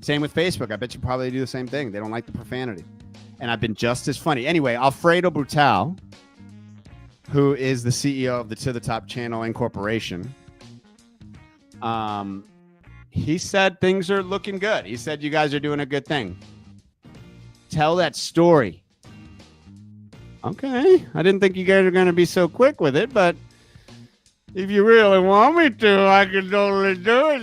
Same with Facebook. I bet you probably do the same thing. They don't like the profanity. And I've been just as funny. Anyway, Alfredo Brutal, who is the CEO of the To The Top Channel Incorporation, he said things are looking good. He said you guys are doing a good thing. Tell that story. Okay. I didn't think you guys were going to be so quick with it, but if you really want me to, I can totally do it.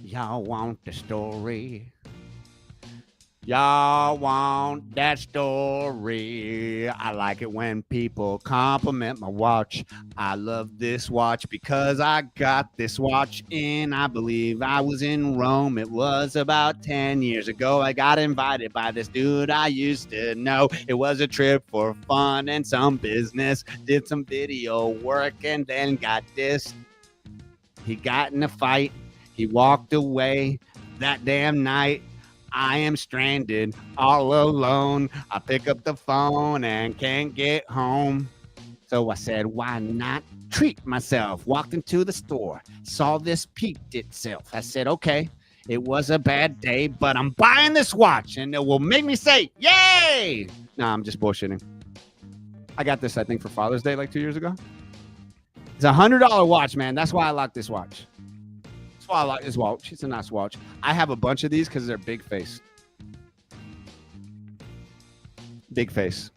Y'all want the story? Y'all want that story? I like it when people compliment my watch. I love this watch because I got this watch in, I believe I was in Rome. It was about 10 years ago. I got invited by this dude I used to know. It was a trip for fun and some business. Did some video work and then got dissed. He got in a fight. He walked away that damn night. I am stranded all alone. I pick up the phone and can't get home. So I said, why not treat myself? Walked into the store, saw this peeped itself. I said, okay, it was a bad day, but I'm buying this watch and it will make me say, yay! Nah, I'm just bullshitting. I got this, I think, for Father's Day like 2 years ago. It's $100 watch, man. That's why I like this watch. That's why I like this watch. It's a nice watch. I have a bunch of these because they're big face. Big face.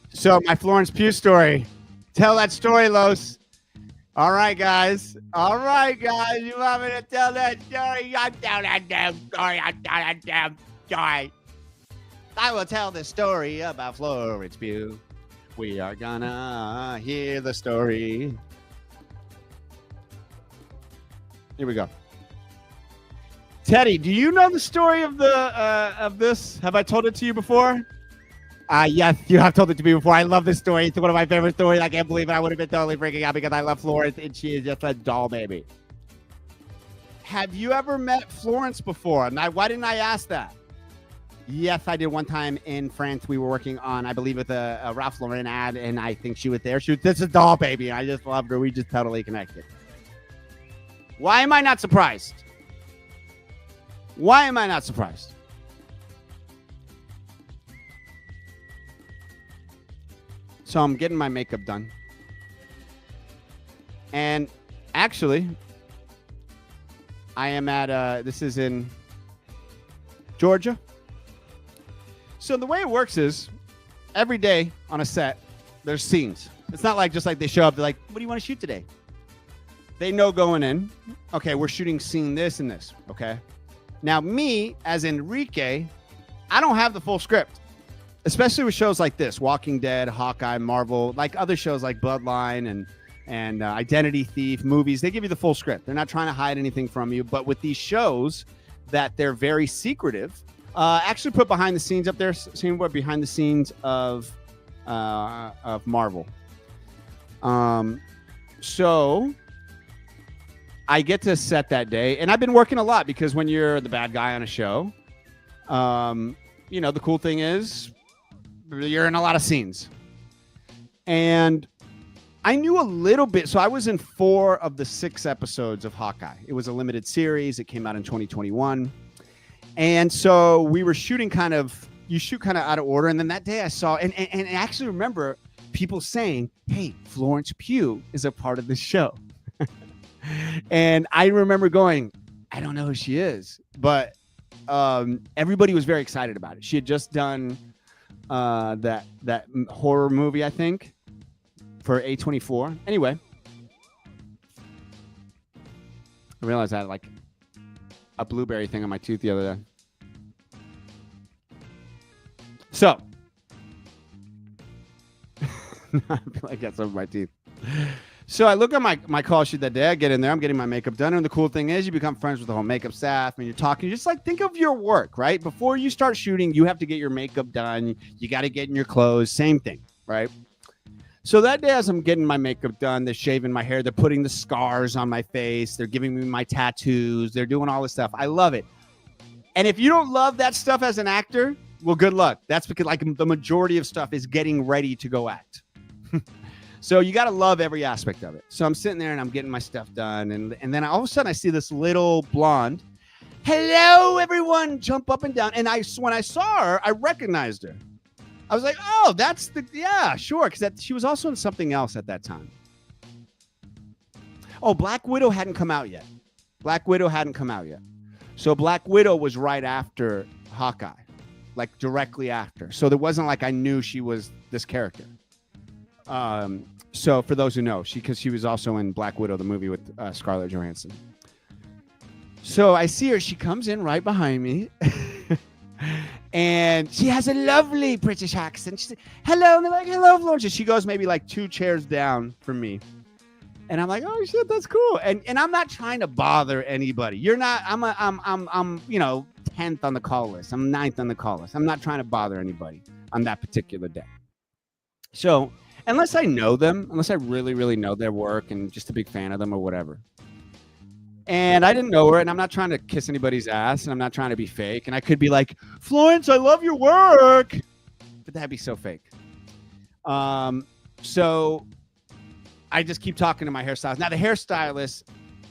So my Florence Pugh story. Tell that story, Los. All right, guys. All right, guys. You want me to tell that story? I'll tell that damn story. I'll tell that damn story. I will tell the story about Florence Pugh. We are gonna hear the story. Here we go. Teddy, do you know the story of this? Have I told it to you before? Yes, you have told it to me before. I love this story. It's one of my favorite stories. I can't believe it. I would have been totally freaking out because I love Florence and she is just a doll baby. Have you ever met Florence before? Now, why didn't I ask that? Yes, I did one time in France. We were working on, I believe, with a Ralph Lauren ad, and I think she was there. This is a doll baby. I just loved her. We just totally connected. Why am I not surprised? Why am I not surprised? So I'm getting my makeup done. And actually, I am at, this is in Georgia. So the way it works is every day on a set, there's scenes. It's not like just like they show up, they're like, what do you want to shoot today? They know going in, okay, we're shooting scene this and this, okay? Now me, as Enrique, I don't have the full script, especially with shows like this, Walking Dead, Hawkeye, Marvel, like other shows like Bloodline and Identity Thief, movies, they give you the full script. They're not trying to hide anything from you, but with these shows that they're very secretive, actually put behind the scenes up there, seeing what behind the scenes of Marvel. So I get to set that day, and I've been working a lot because when you're the bad guy on a show, you know, the cool thing is you're in a lot of scenes. And I knew a little bit. So I was in 4 of the 6 episodes of Hawkeye. It was a limited series. It came out in 2021. And so we were shooting you shoot kind of out of order. And then that day I saw, and I actually remember people saying, hey, Florence Pugh is a part of the show. And I remember going, I don't know who she is, but everybody was very excited about it. She had just done that horror movie, I think, for A24. Anyway, I realized I had like a blueberry thing on my tooth the other day. So, I feel like that's over my teeth. So I look at my call sheet that day. I get in there. I'm getting my makeup done. And the cool thing is you become friends with the whole makeup staff. And you're talking. Just like think of your work, right? Before you start shooting, you have to get your makeup done. You got to get in your clothes. Same thing, right? So that day as I'm getting my makeup done, they're shaving my hair. They're putting the scars on my face. They're giving me my tattoos. They're doing all this stuff. I love it. And if you don't love that stuff as an actor, well, good luck. That's because like the majority of stuff is getting ready to go act. So you got to love every aspect of it. So I'm sitting there and I'm getting my stuff done. And then all of a sudden I see this little blonde, hello, everyone, jump up and down. And when I saw her, I recognized her. I was like, oh, yeah, sure. Because she was also in something else at that time. Oh, Black Widow hadn't come out yet. So Black Widow was right after Hawkeye, like directly after. So there wasn't like I knew she was this character. So for those who know, because she was also in Black Widow, the movie with Scarlett Johansson. So I see her. She comes in right behind me. And she has a lovely British accent. She's like, hello. And they're like, hello, Florence. She goes maybe like 2 chairs down from me. And I'm like, oh shit, that's cool. And I'm not trying to bother anybody. You're not, I'm 10th on the call list. I'm 9th on the call list. I'm not trying to bother anybody on that particular day. So unless I know them, unless I really, really know their work and just a big fan of them or whatever. And I didn't know her, and I'm not trying to kiss anybody's ass, and I'm not trying to be fake. And I could be like, Florence, I love your work. But that'd be so fake. So I just keep talking to my hairstylist. Now, the hairstylist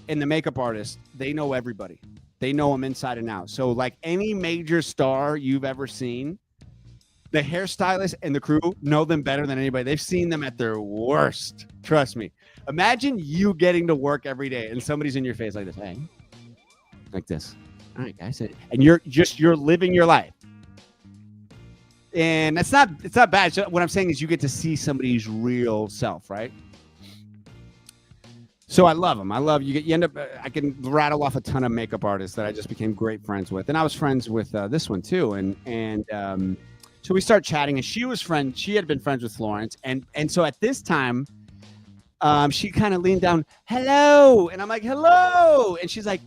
and the makeup artist, they know everybody. They know them inside and out. So like any major star you've ever seen, the hairstylist and the crew know them better than anybody. They've seen them at their worst. Trust me. Imagine you getting to work every day and somebody's in your face like this. Hey, like this. All right, guys. And you're living your life. And it's not bad. So what I'm saying is you get to see somebody's real self, right? So I love them. You end up, I can rattle off a ton of makeup artists that I just became great friends with. And I was friends with this one too. And so we start chatting, and she had been friends with Florence. And so at this time, she kind of leaned down, hello. And I'm like, hello. And she's like,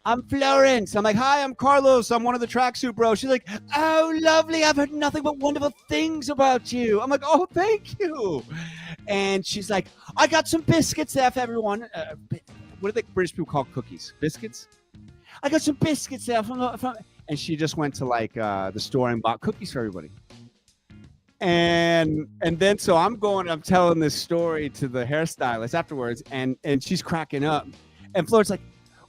I'm Florence. I'm like, hi, I'm Carlos. I'm one of the tracksuit bros. She's like, oh, lovely. I've heard nothing but wonderful things about you. I'm like, oh, thank you. And she's like, I got some biscuits there for everyone. What do the British people call cookies? Biscuits? I got some biscuits there from and she just went to like the store and bought cookies for everybody. And then so I'm telling this story to the hairstylist afterwards, and she's cracking up. And Florence like,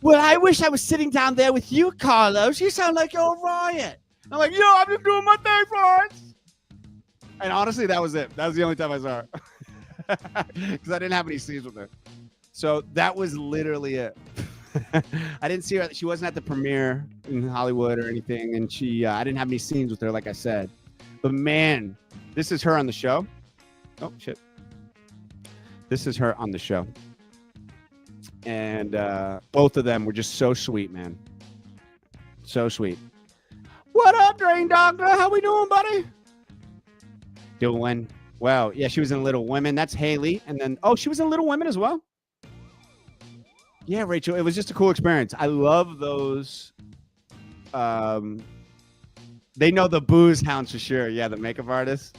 well, I wish I was sitting down there with you, Carlos. You sound like you're a riot. I'm like, yo, I'm just doing my thing, Florence. And honestly, that was it. That was the only time I saw her. Because I didn't have any scenes with her. So that was literally it. I didn't see her. She wasn't at the premiere in Hollywood or anything, and I didn't have any scenes with her, like I said. But man, this is her on the show. Oh shit, this is her on the show, and both of them were just so sweet, man. So sweet. What up, Drain Doctor? How we doing, buddy? Doing well. Yeah, she was in Little Women. That's Haley, and then she was in Little Women as well. Yeah, Rachel, it was just a cool experience. I love those. They know the booze hounds for sure. Yeah, the makeup artists.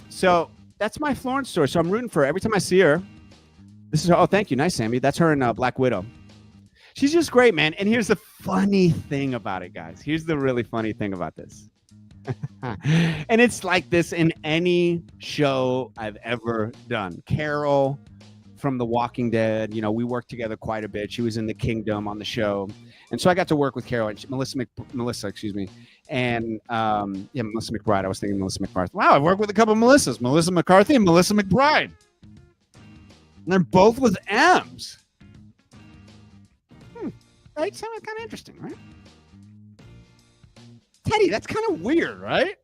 So that's my Florence story. So I'm rooting for her every time I see her. This is thank you, nice, Sammy. That's her in Black Widow. She's just great, man. And here's the funny thing about it, guys. Here's the really funny thing about this. And it's like this in any show I've ever done. Carol from The Walking Dead, we worked together quite a bit. She was in The Kingdom on the show, and so I got to work with Carol and Melissa, excuse me, and Melissa McBride. I was thinking Melissa McCarthy. Wow, I've worked with a couple of Melissas, Melissa McCarthy and Melissa McBride, and they're both with M's. Right, sounds kind of interesting, right? Teddy, that's kind of weird, right?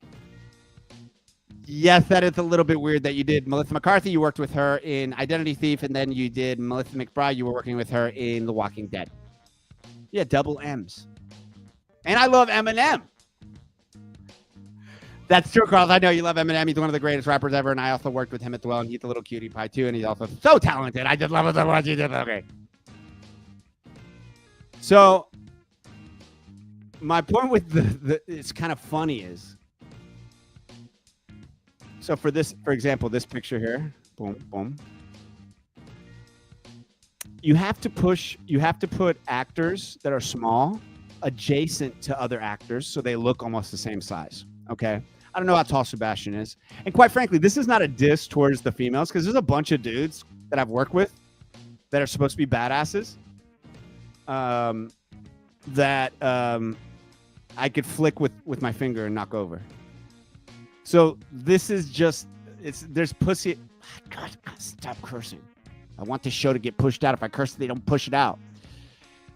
Yes, that is a little bit weird that you did Melissa McCarthy. You worked with her in Identity Thief, and then you did Melissa McBride. You were working with her in The Walking Dead. Yeah, double M's. And I love Eminem. That's true, Carl. I know you love Eminem. He's one of the greatest rappers ever, and I also worked with him as well, and he's a little cutie pie, too, and he's also so talented. I just love him so much. He did okay. So my point with the it's kind of funny is, so for example, this picture here, boom, boom. You have to put actors that are small adjacent to other actors so they look almost the same size. Okay. I don't know how tall Sebastian is. And quite frankly, this is not a diss towards the females, because there's a bunch of dudes that I've worked with that are supposed to be badasses. That I could flick with my finger and knock over. So this is just, there's pussy. God, stop cursing. I want this show to get pushed out. If I curse, they don't push it out.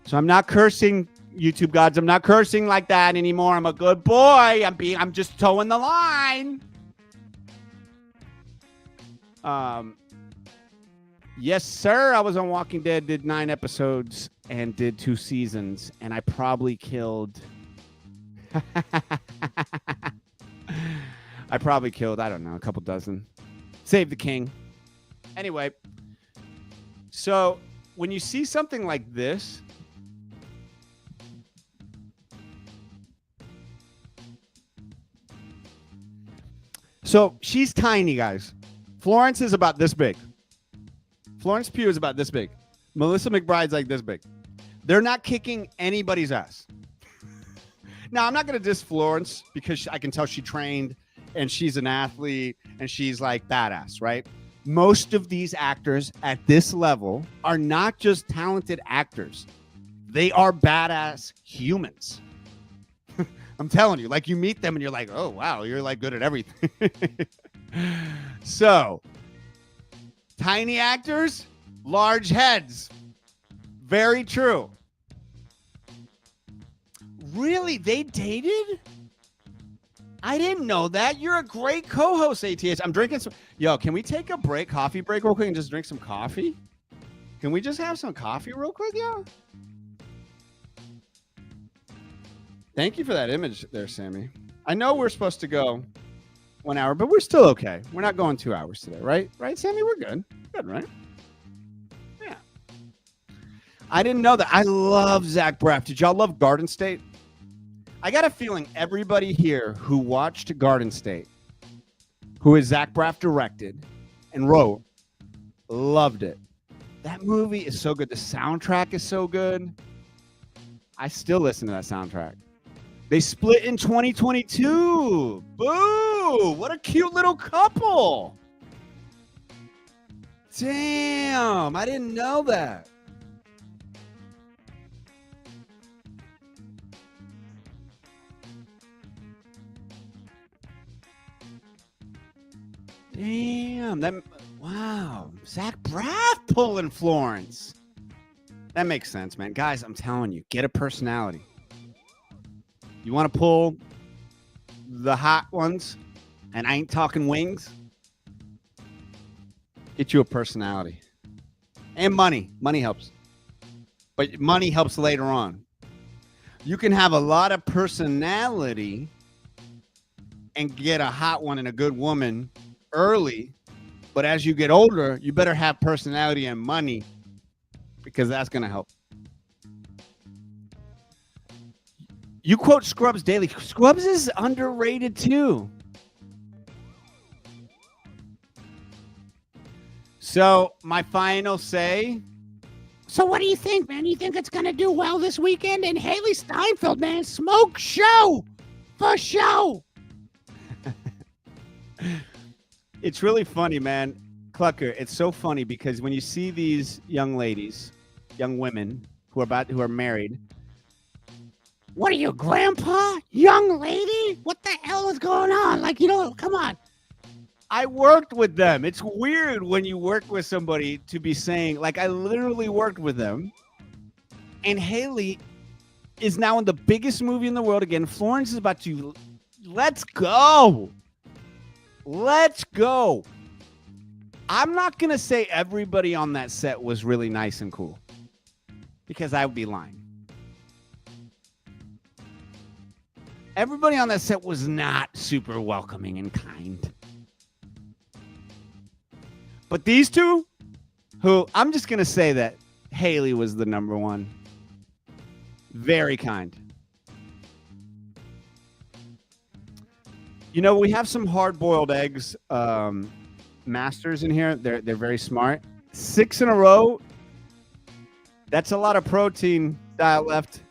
So I'm not cursing, YouTube gods. I'm not cursing like that anymore. I'm a good boy. I'm just towing the line. Yes, sir. I was on Walking Dead, did 9 episodes and did 2 seasons, and I probably killed. I don't know, a couple dozen. Save the king. Anyway, so when you see something like this, so she's tiny, guys. Florence is about this big. Florence Pugh is about this big. Melissa McBride's like this big. They're not kicking anybody's ass. Now, I'm not going to diss Florence because I can tell she trained and she's an athlete and she's like badass, right? Most of these actors at this level are not just talented actors. They are badass humans. I'm telling you, like you meet them and you're like, oh, wow, you're like good at everything. So, tiny actors, large heads. Very true. Really? They dated? I didn't know that. You're a great co-host, ATH. I'm drinking some. Yo, can we take a break, coffee break real quick and just drink some coffee? Can we just have some coffee real quick, yo? Thank you for that image there, Sammy. I know we're supposed to go 1 hour, but we're still okay. We're not going 2 hours today, right? Right, Sammy? We're good. Good, right? Yeah. I didn't know that. I love Zach Braff. Did y'all love Garden State? I got a feeling everybody here who watched Garden State, who is Zach Braff directed and wrote, loved it. That movie is so good. The soundtrack is so good. I still listen to that soundtrack. They split in 2022. Boo! What a cute little couple. Damn, I didn't know that. Damn, Wow. Zach Braff pulling Florence. That makes sense, man. Guys, I'm telling you, get a personality. You want to pull the hot ones, and I ain't talking wings? Get you a personality. And money. Money helps. But money helps later on. You can have a lot of personality and get a hot one and a good woman early. But as you get older, you better have personality and money because that's going to help. You quote Scrubs daily. Scrubs is underrated too. So my final say. So what do you think, man? You think it's going to do well this weekend? And Haley Steinfeld, man, smoke show for show. It's really funny, man. Clucker, it's so funny because when you see these young ladies, young women who are married. What are you, grandpa? Young lady? What the hell is going on? Like, come on. I worked with them. It's weird when you work with somebody to be saying, like, I literally worked with them. And Haley is now in the biggest movie in the world again. Florence is about to, let's go. Let's go. I'm not going to say everybody on that set was really nice and cool because I would be lying. Everybody on that set was not super welcoming and kind. But these two, who I'm just going to say that Haley was the number one. Very kind. We have some hard-boiled eggs masters in here. They're very smart. 6 in a row. That's a lot of protein diet left.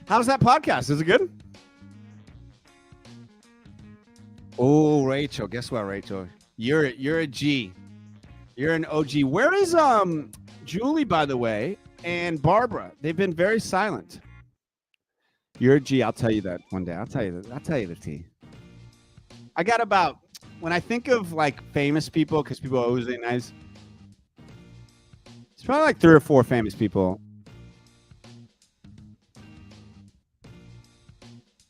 How's that podcast? Is it good? Oh, Rachel. Guess what, Rachel? You're a G. You're an OG. Where is Julie, by the way, and Barbara? They've been very silent. You're a G. I'll tell you that one day. I'll tell you the T. I got about, when I think of like famous people, because people always say nice, it's probably like 3 or 4 famous people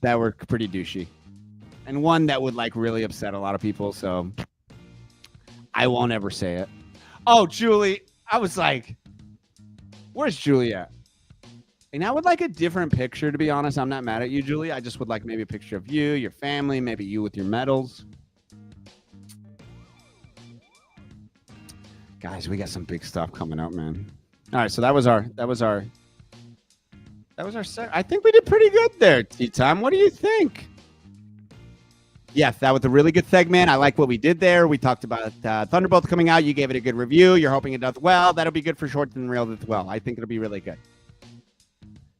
that were pretty douchey. And one that would like really upset a lot of people. So I won't ever say it. Oh, Julie. I was like, where's Julie at? And I would like a different picture, to be honest. I'm not mad at you, Julie. I just would like maybe a picture of you, your family, maybe you with your medals. Guys, we got some big stuff coming up, man. All right, so that was our set. I think we did pretty good there, Tea Time. What do you think? Yes, that was a really good segment. I like what we did there. We talked about Thunderbolts coming out. You gave it a good review. You're hoping it does well. That'll be good for Shorts and Reels as well. I think it'll be really good.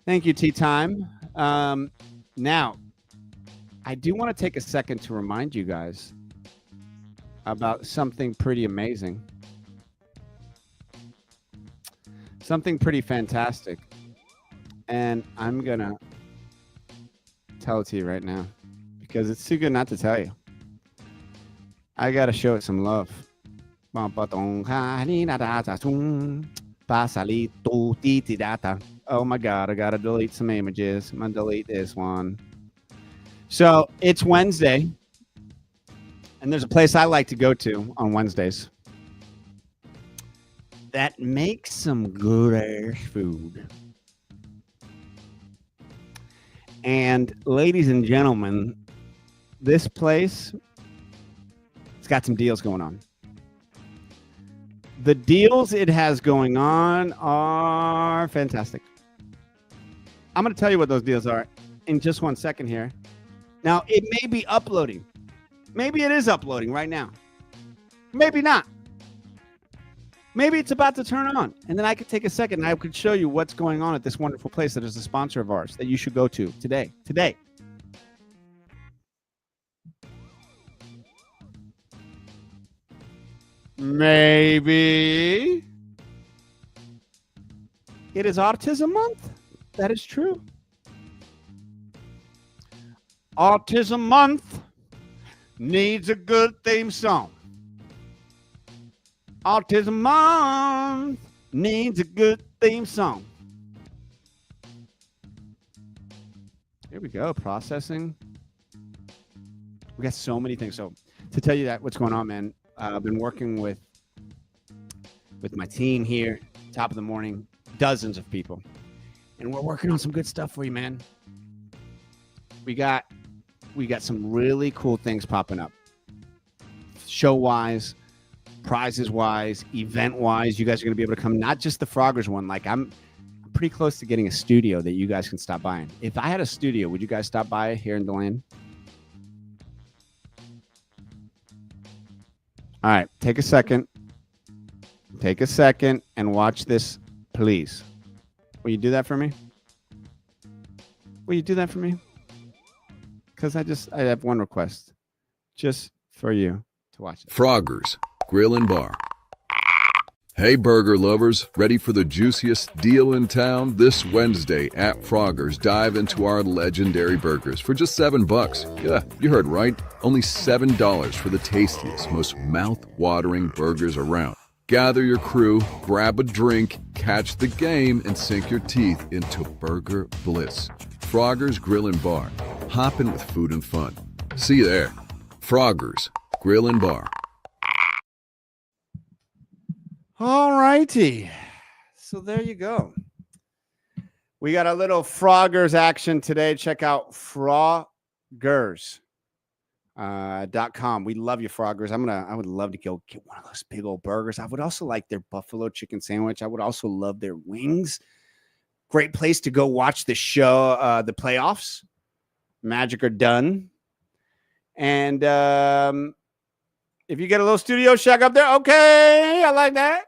Thank you, Tea Time. Now, I do want to take a second to remind you guys about something pretty amazing. Something pretty fantastic. And I'm going to tell it to you right now because it's too good not to tell you. I got to show it some love. Oh my God, I got to delete some images. I'm going to delete this one. So it's Wednesday, and there's a place I like to go to on Wednesdays that makes some good ass food. And ladies and gentlemen, this place, it's got some deals going on. The deals it has going on are fantastic. I'm going to tell you what those deals are in just 1 second here. Now, it may be uploading. Maybe it is uploading right now. Maybe not. Maybe it's about to turn on. And then I could take a second and I could show you what's going on at this wonderful place that is a sponsor of ours that you should go to today. Maybe it is Autism Month. That is true. Autism Month. needs a good theme song. Autism Month needs a good theme song. Here we go. Processing. We got so many things. So to tell you that what's going on, man, I've been working with my team here, top of the morning, dozens of people. And we're working on some good stuff for you, man. We got some really cool things popping up. Show-wise, prizes-wise, event-wise. You guys are going to be able to come, not just the Froggers one. Like I'm pretty close to getting a studio that you guys can stop by in. If I had a studio, would you guys stop by here in DeLand? All right, take a second. Take a second and watch this, please. Will you do that for me? Will you do that for me? Because I have one request. Just for you to watch it. Froggers Grill and Bar. Hey burger lovers, ready for the juiciest deal in town? This Wednesday at Froggers, dive into our legendary burgers for just $7. Yeah, you heard right. Only $7 for the tastiest, most mouth-watering burgers around. Gather your crew, grab a drink, catch the game, and sink your teeth into burger bliss. Froggers Grill and Bar. Hop in with food and fun. See you there. Froggers Grill and Bar. All righty. So there you go. We got a little Froggers action today. Check out Froggers.com. We love you, Froggers. I would love to go get one of those big old burgers. I would also like their buffalo chicken sandwich. I would also love their wings. Great place to go watch the show, the playoffs. Magic are done. And if you get a little Studio Shack up there, okay, I like that.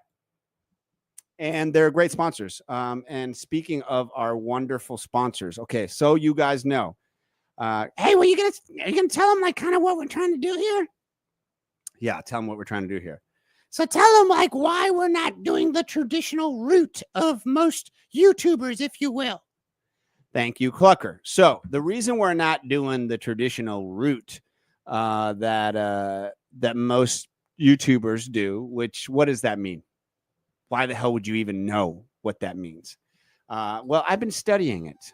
And they're great sponsors. And speaking of our wonderful sponsors, okay, so you guys know. Hey, are you gonna tell them like kind of what we're trying to do here? Yeah, tell them what we're trying to do here. So tell them like why we're not doing the traditional route of most YouTubers, if you will. Thank you, Clucker. So the reason we're not doing the traditional route that most YouTubers do, which what does that mean? Why the hell would you even know what that means? Well, I've been studying it.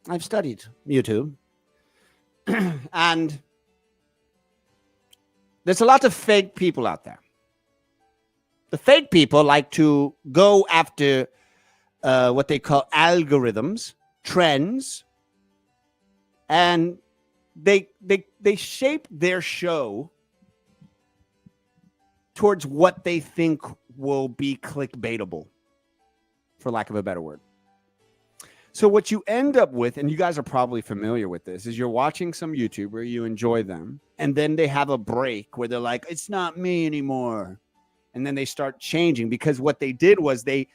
I've studied YouTube. And there's a lot of fake people out there. The fake people like to go after what they call algorithms, trends, and they shape their show towards what they think will be clickbaitable, for lack of a better word. So what you end up with, and you guys are probably familiar with this, is you're watching some YouTuber, you enjoy them, and then they have a break where they're like, it's not me anymore. And then they start changing because what they did was they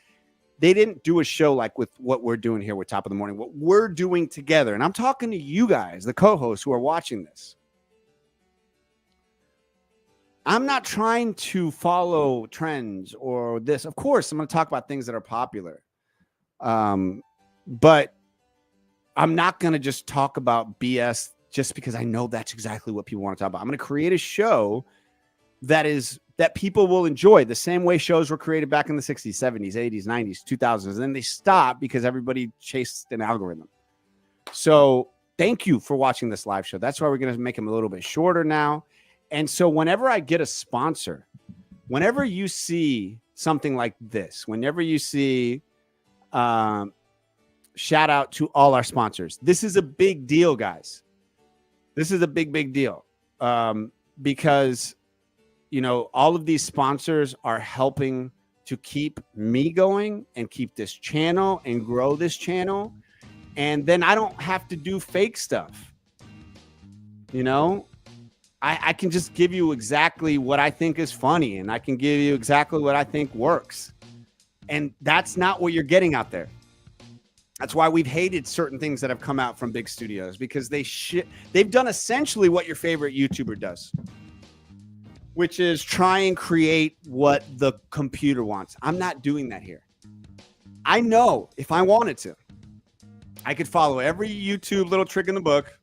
didn't do a show like with what we're doing here with Top of the Morning, what we're doing together. And I'm talking to you guys, the co-hosts who are watching this. I'm not trying to follow trends or this. Of course, I'm going to talk about things that are popular. But I'm not going to just talk about BS just because I know that's exactly what people want to talk about. I'm going to create a show that people will enjoy the same way shows were created back in the 60s, 70s, 80s, 90s, 2000s. And then they stopped because everybody chased an algorithm. So thank you for watching this live show. That's why we're going to make them a little bit shorter now. And so whenever I get a sponsor, whenever you see something like this, whenever you see, shout out to all our sponsors. This is a big deal, guys. This is a big deal. Because, you know, all of these sponsors are helping to keep me going and keep this channel and grow this channel. And then I don't have to do fake stuff. You know, I can just give you exactly what I think is funny, and I can give you exactly what I think works. And that's not what you're getting out there. That's why we've hated certain things that have come out from big studios, because they've done essentially what your favorite YouTuber does, which is try and create what the computer wants. I'm not doing that here. I know if I wanted to, I could follow every YouTube little trick in the book,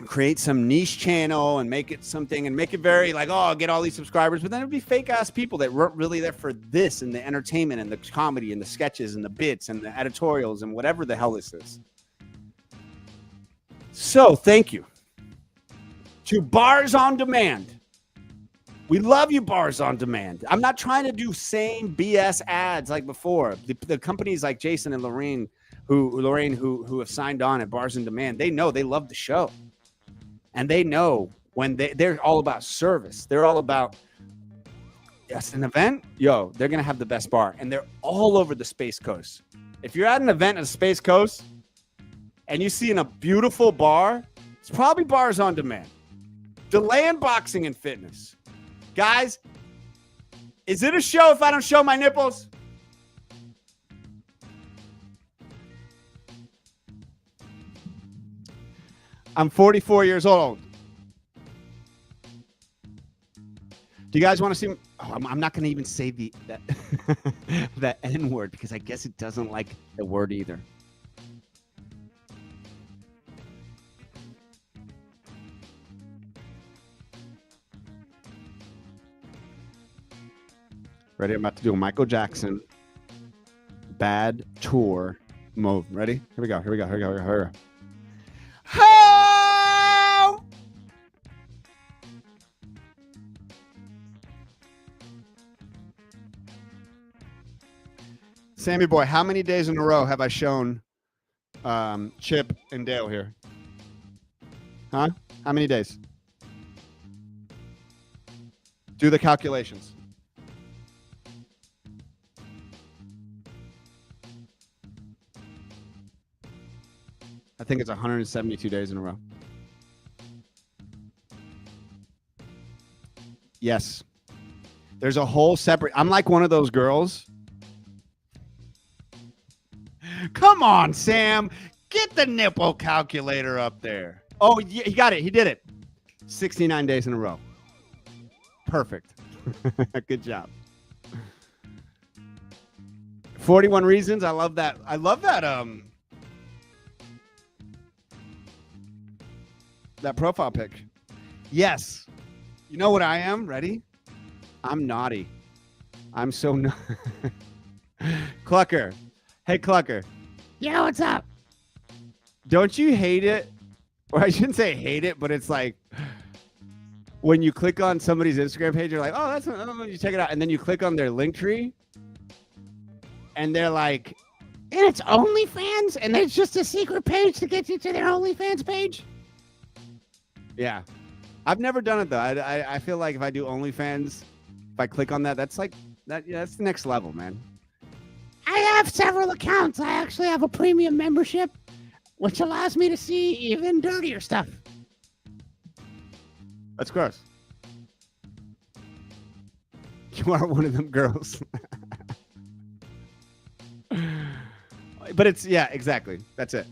create some niche channel and make it something and make it very like, oh, I'll get all these subscribers, but then it'd be fake ass people that weren't really there for this and the entertainment and the comedy and the sketches and the bits and the editorials and whatever the hell this is. So thank you to Bars on Demand. We love you, Bars on Demand. I'm not trying to do same BS ads like before. The companies like Jason and Lorraine who have signed on at Bars on Demand, they know they love the show. And they know when they're all about service. They're all about, yes, an event, yo, they're going to have the best bar. And they're all over the Space Coast. If you're at an event at the Space Coast and you see in a beautiful bar, it's probably Bars on Demand. Deland Boxing and Fitness. Guys, is it a show if I don't show my nipples? I'm 44 years old. Do you guys want to see? Oh, I'm not going to even say that N word because I guess it doesn't like the word either. Ready? I'm about to do a Michael Jackson bad tour move. Ready? Here we go. Here we go. Here we go. Here we go. Ho! Sammy boy, how many days in a row have I shown Chip and Dale here? Huh? How many days? Do the calculations. I think it's 172 days in a row. Yes. There's a whole separate... I'm like one of those girls. Come on, Sam. Get the nipple calculator up there. Oh, yeah, he got it. He did it. 69 days in a row. Perfect. Good job. 41 reasons. I love that. I love that. That profile pic. Yes. You know what I am? Ready? I'm naughty. I'm so Clucker. Hey, Clucker. Yo, what's up? Don't you hate it? Or I shouldn't say hate it, but it's like when you click on somebody's Instagram page, you're like, oh, that's you check it out. And then you click on their link tree and they're like, and it's OnlyFans, and it's just a secret page to get you to their OnlyFans page. Yeah. I've never done it though. I feel like if I do OnlyFans, if I click on that, that's like that. Yeah, that's the next level, man. I have several accounts. I actually have a premium membership, which allows me to see even dirtier stuff. That's gross. You are one of them girls. But it's, yeah, exactly. That's it.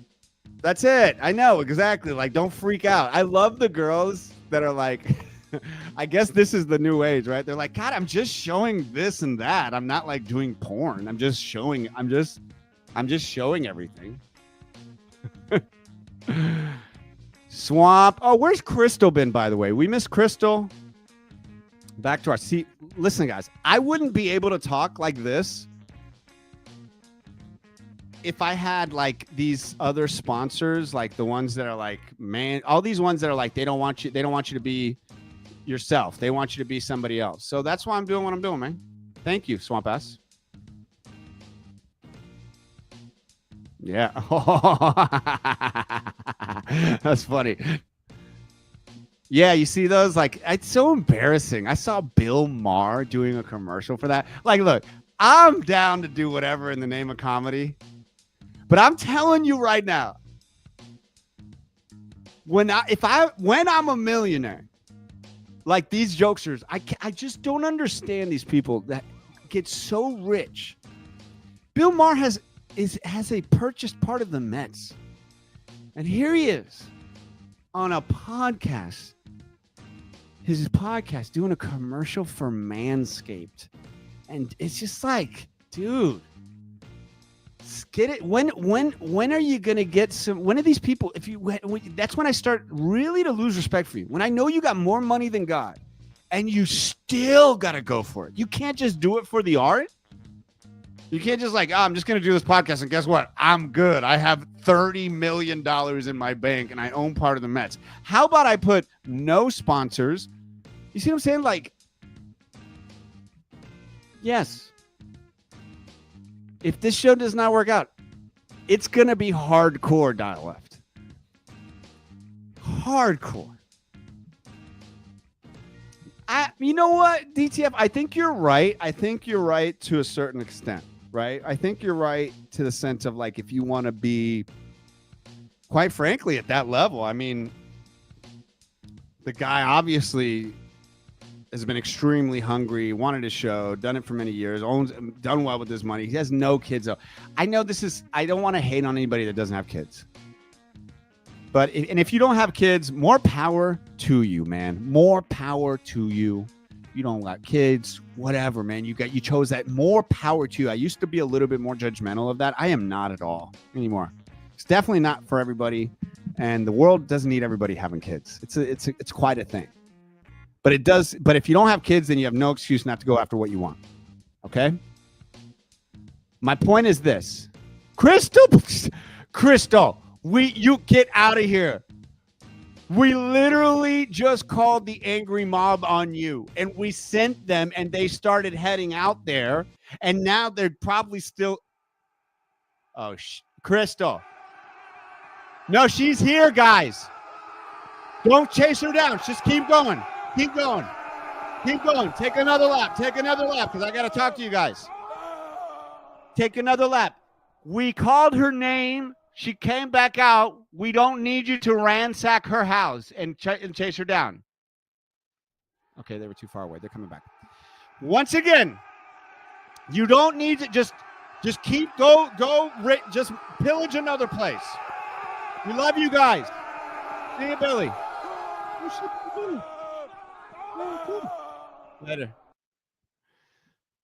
That's it. I know, exactly. Like, don't freak out. I love the girls that are like, I guess this is the new age, right? They're like, God, I'm just showing this and that. I'm not like doing porn. I'm just showing everything. Swamp. Oh, where's Crystal been, by the way? We miss Crystal. Back to our seat. Listen, guys, I wouldn't be able to talk like this if I had like these other sponsors, like the ones that are like, man, all these ones that are like, they don't want you to be yourself. They want you to be somebody else. So that's why I'm doing what I'm doing, man. Thank you, Swamp Ass. Yeah. That's funny. Yeah, you see those? Like, it's so embarrassing. I saw Bill Maher doing a commercial for that. Like, look, I'm down to do whatever in the name of comedy. But I'm telling you right now, when I'm a millionaire, like these jokesters, I just don't understand these people that get so rich. Bill Maher has a purchased part of the Mets. And here he is on a podcast. His podcast doing a commercial for Manscaped. And it's just like, dude, Get it. When are you gonna get some? When are these people? That's when I start really to lose respect for you. When I know you got more money than God, and you still gotta go for it. You can't just do it for the art. You can't just like, I'm just gonna do this podcast, and guess what? I'm good. I have $30 million in my bank, and I own part of the Mets. How about I put no sponsors? You see what I'm saying? Like, yes. If this show does not work out, it's going to be hardcore dial left. Hardcore. You know what, DTF? I think you're right. I think you're right to a certain extent, right? I think you're right to the sense of like, if you want to be, quite frankly, at that level, I mean, the guy obviously has been extremely hungry, wanted a show, done it for many years, done well with his money. He has no kids, though. I know I don't want to hate on anybody that doesn't have kids. But if you don't have kids, more power to you, man. More power to you. You don't got kids, whatever, man. You chose that. More power to you. I used to be a little bit more judgmental of that. I am not at all anymore. It's definitely not for everybody. And the world doesn't need everybody having kids. It's quite a thing. But it does. But if you don't have kids, then you have no excuse not to go after what you want. Okay. My point is this, Crystal, you get out of here. We literally just called the angry mob on you, and we sent them, and they started heading out there, and now they're probably still. Oh, Crystal. No, she's here, guys. Don't chase her down. Just keep going. Keep going. Keep going. Take another lap. Take another lap because I got to talk to you guys. Take another lap. We called her name. She came back out. We don't need you to ransack her house and chase her down. Okay, they were too far away. They're coming back. Once again, you don't need to just keep just pillage another place. We love you guys. See you, Billy. Later.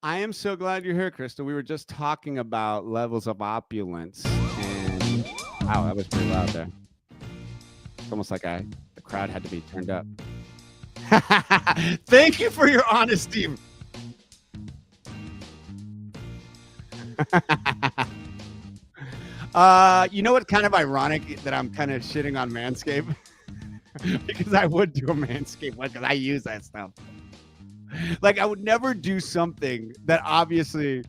I am so glad you're here, Crystal. We were just talking about levels of opulence, and wow, that was pretty loud there. It's almost like the crowd had to be turned up. Thank you for your honesty. You know what's kind of ironic that I'm kind of shitting on Manscaped? Because I would do a Manscaped one because I use that stuff. Like, I would never do something that obviously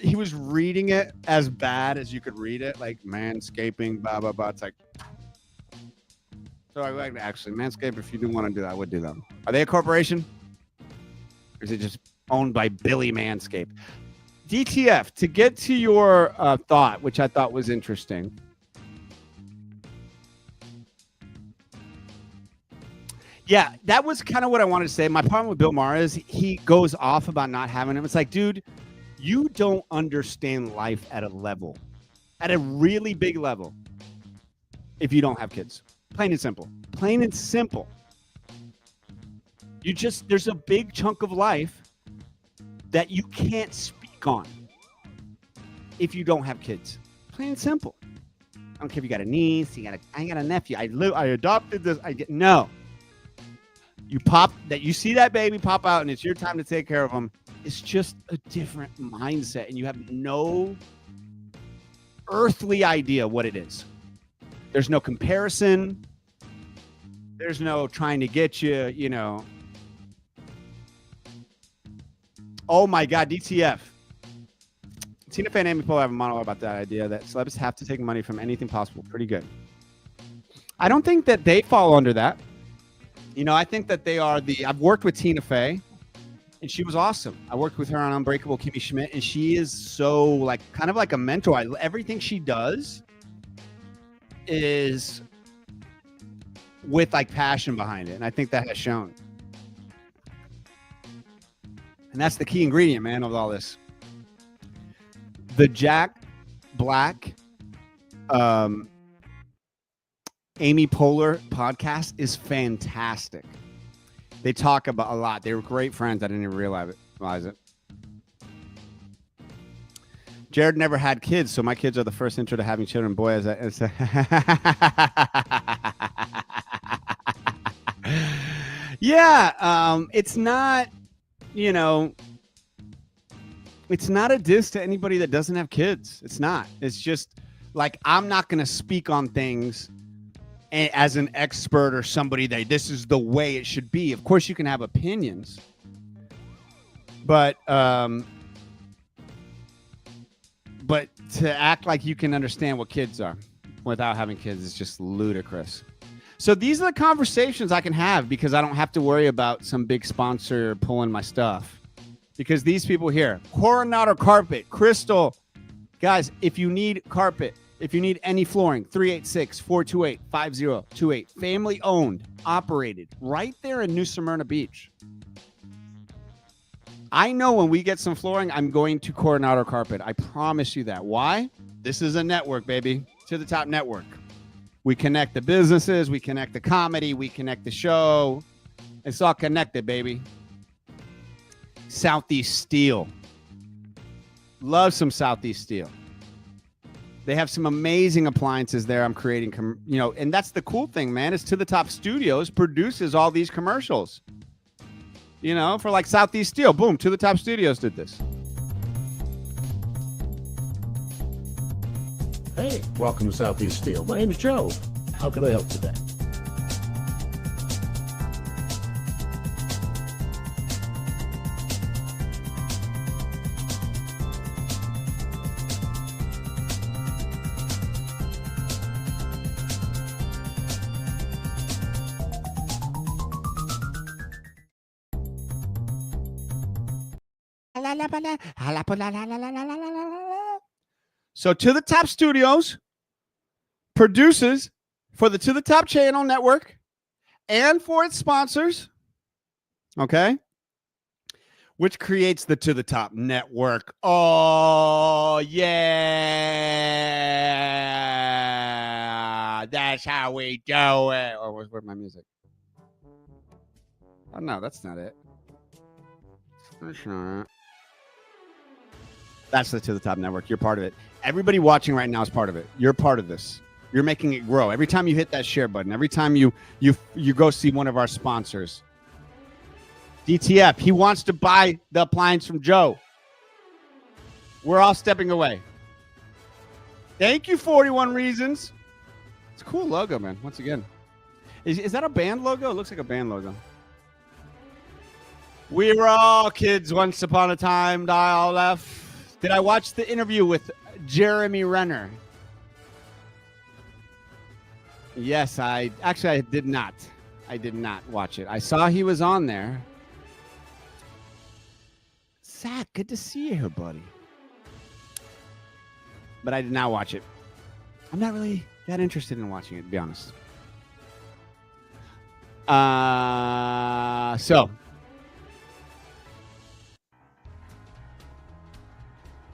he was reading it as bad as you could read it, like manscaping, blah, blah, blah. It's like, so I would actually, Manscaped, if you do want to do that, I would do them. Are they a corporation? Or is it just owned by Billy Manscaped? DTF, to get to your thought, which I thought was interesting. Yeah, that was kind of what I wanted to say. My problem with Bill Maher is he goes off about not having him. It's like, dude, you don't understand life at a level, at a really big level, if you don't have kids. Plain and simple. Plain and simple. There's a big chunk of life that you can't speak on if you don't have kids. Plain and simple. I don't care if you got a niece, I got a nephew. I adopted this. No. You see that baby pop out and it's your time to take care of them. It's just a different mindset and you have no earthly idea what it is. There's no comparison. There's no trying to get you, Oh my God, DTF. Tina Fey and Amy Poehler have a monologue about that idea that celebs have to take money from anything possible. Pretty good. I don't think that they fall under that. I think that they are I've worked with Tina Fey, and she was awesome. I worked with her on Unbreakable Kimmy Schmidt, and she is so kind of like a mentor. Everything she does is with passion behind it, and I think that has shown. And that's the key ingredient, man, of all this. The Jack Black, Amy Poehler podcast is fantastic. They talk about a lot. They were great friends. I didn't even realize it. Jared never had kids, so my kids are the first intro to having children. Boy, yeah, it's not, you know, it's not a diss to anybody that doesn't have kids. It's not. It's just like, I'm not going to speak on things as an expert or somebody that this is the way it should be. Of course, you can have opinions, but to act like you can understand what kids are without having kids is just ludicrous. So these are the conversations I can have because I don't have to worry about some big sponsor pulling my stuff. Because these people here, Coronado Carpet, Crystal, guys, if you need carpet, if you need any flooring, 386-428-5028, family owned, operated, right there in New Smyrna Beach. I know when we get some flooring, I'm going to Coronado Carpet. I promise you that. Why? This is a network, baby. To the Top network. We connect the businesses, we connect the comedy, we connect the show. It's all connected, baby. Southeast Steel. Love some Southeast Steel. They have some amazing appliances there. I'm creating, and that's the cool thing, man, is To the Top Studios produces all these commercials. For like Southeast Steel. Boom, To the Top Studios did this. Hey, welcome to Southeast Steel. My name is Joe. How can I help today? So To the Top Studios produces for the To the Top channel network and for its sponsors, okay, which creates the To the Top network. Oh, yeah. That's how we do it. Oh, where's my music? Oh, no, that's not it. That's not it. That's the To the Top network. You're part of it. Everybody watching right now is part of it. You're part of this. You're making it grow. Every time you hit that share button, every time you go see one of our sponsors. DTF, he wants to buy the appliance from Joe. We're all stepping away. Thank you, 41 Reasons. It's a cool logo, man. Once again. Is that a band logo? It looks like a band logo. We were all kids once upon a time, dial F. Did I watch the interview with Jeremy Renner? Yes, I did not. I did not watch it. I saw he was on there. Zach, good to see you here, buddy. But I did not watch it. I'm not really that interested in watching it, to be honest. So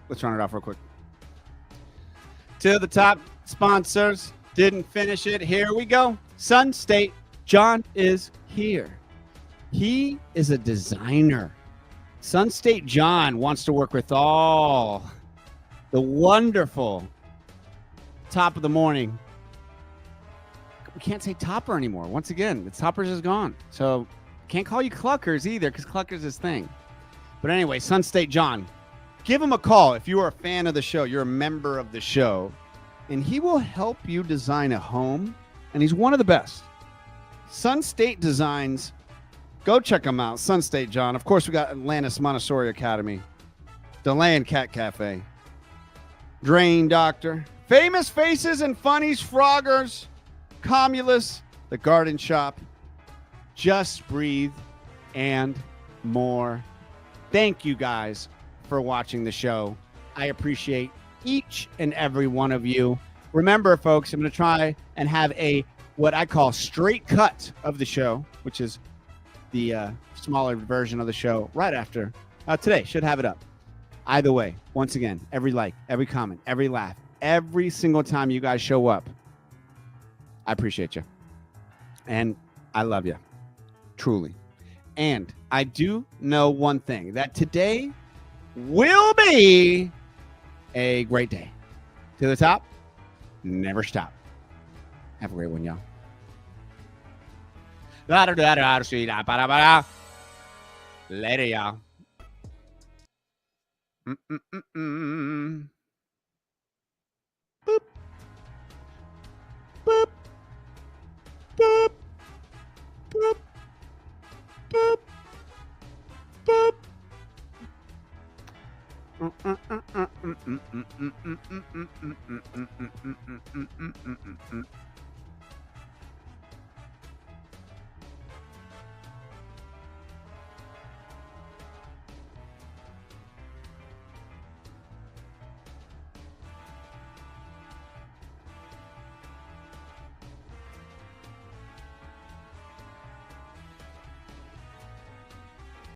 let's run it off real quick. To the Top sponsors. Didn't finish it. Here we go. Sun State. John is here. He is a designer. Sun State John wants to work with all the wonderful top of the morning. We can't say topper anymore. Once again, the toppers is gone. So can't call you cluckers either because cluckers is thing. But anyway, Sun State John. Give him a call if you are a fan of the show, you're a member of the show, and he will help you design a home, and he's one of the best. Sun State Designs, go check him out, Sun State John. Of course, we got Atlantis Montessori Academy, DeLand Cat Cafe, Drain Doctor, Famous Faces and Funnies Froggers, Comulus, The Garden Shop, Just Breathe, and more. Thank you guys for watching the show. I appreciate each and every one of you. Remember, folks, I'm going to try and have what I call straight cut of the show, which is the smaller version of the show right after today. Should have it up. Either way, once again, every like, every comment, every laugh, every single time you guys show up, I appreciate you. And I love you. Truly. And I do know one thing, that today will be a great day. To the top, never stop. Have a great one, y'all. Later, y'all. Mm-mm-mm-mm. Boop. Boop. Boop. Boop. Boop. Boop.